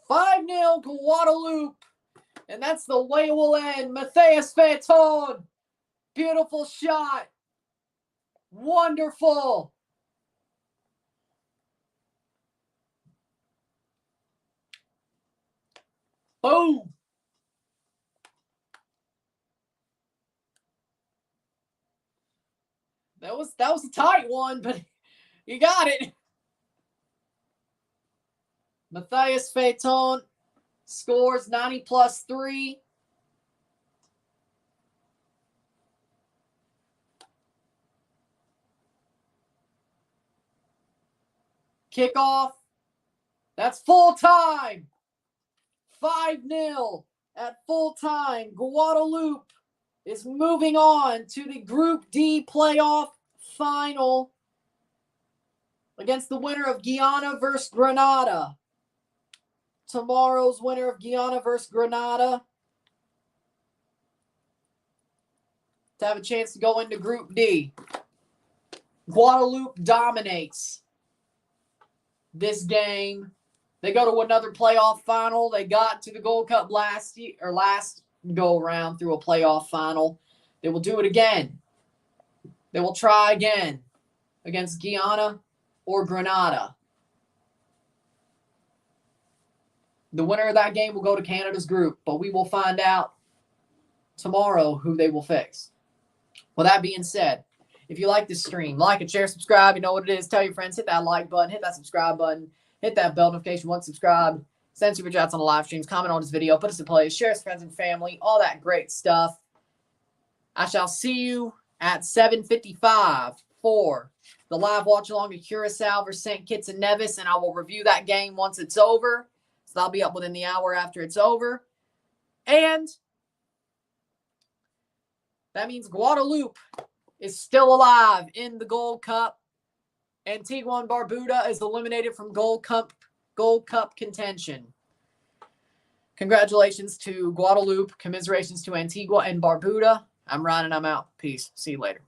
"5-0 Guadeloupe." And that's the way it will end. Matthias Faeton. Beautiful shot. Wonderful. Boom. That was a tight one, but you got it. Matthias Faeton scores 90+3. Kickoff. That's full time. 5-0 at full time. Guadeloupe is moving on to the Group D playoff final against the winner of Guyana versus Grenada. Tomorrow's winner of Guyana versus Grenada to have a chance to go into Group D. Guadeloupe dominates this game. They go to another playoff final. They got to the Gold Cup last go around through a playoff final. They will do it again. They will try again against Guyana or Grenada. The winner of that game will go to Canada's group, but we will find out tomorrow who they will face. With that being said, if you like this stream, like and share, subscribe. You know what it is. Tell your friends, hit that like button, hit that subscribe button, hit that bell notification once subscribed. Send super chats on the live streams, comment on this video, put us in play, share us friends and family, all that great stuff. I shall see you at 7:55 for the live watch along of Curacao versus St. Kitts and Nevis, and I will review that game once it's over. So that'll be up within the hour after it's over. And that means Guadeloupe is still alive in the Gold Cup. Antigua-et-Barbuda is eliminated from Gold Cup contention. Congratulations to Guadeloupe. Commiserations to Antigua and Barbuda. I'm Ryan and I'm out. Peace. See you later.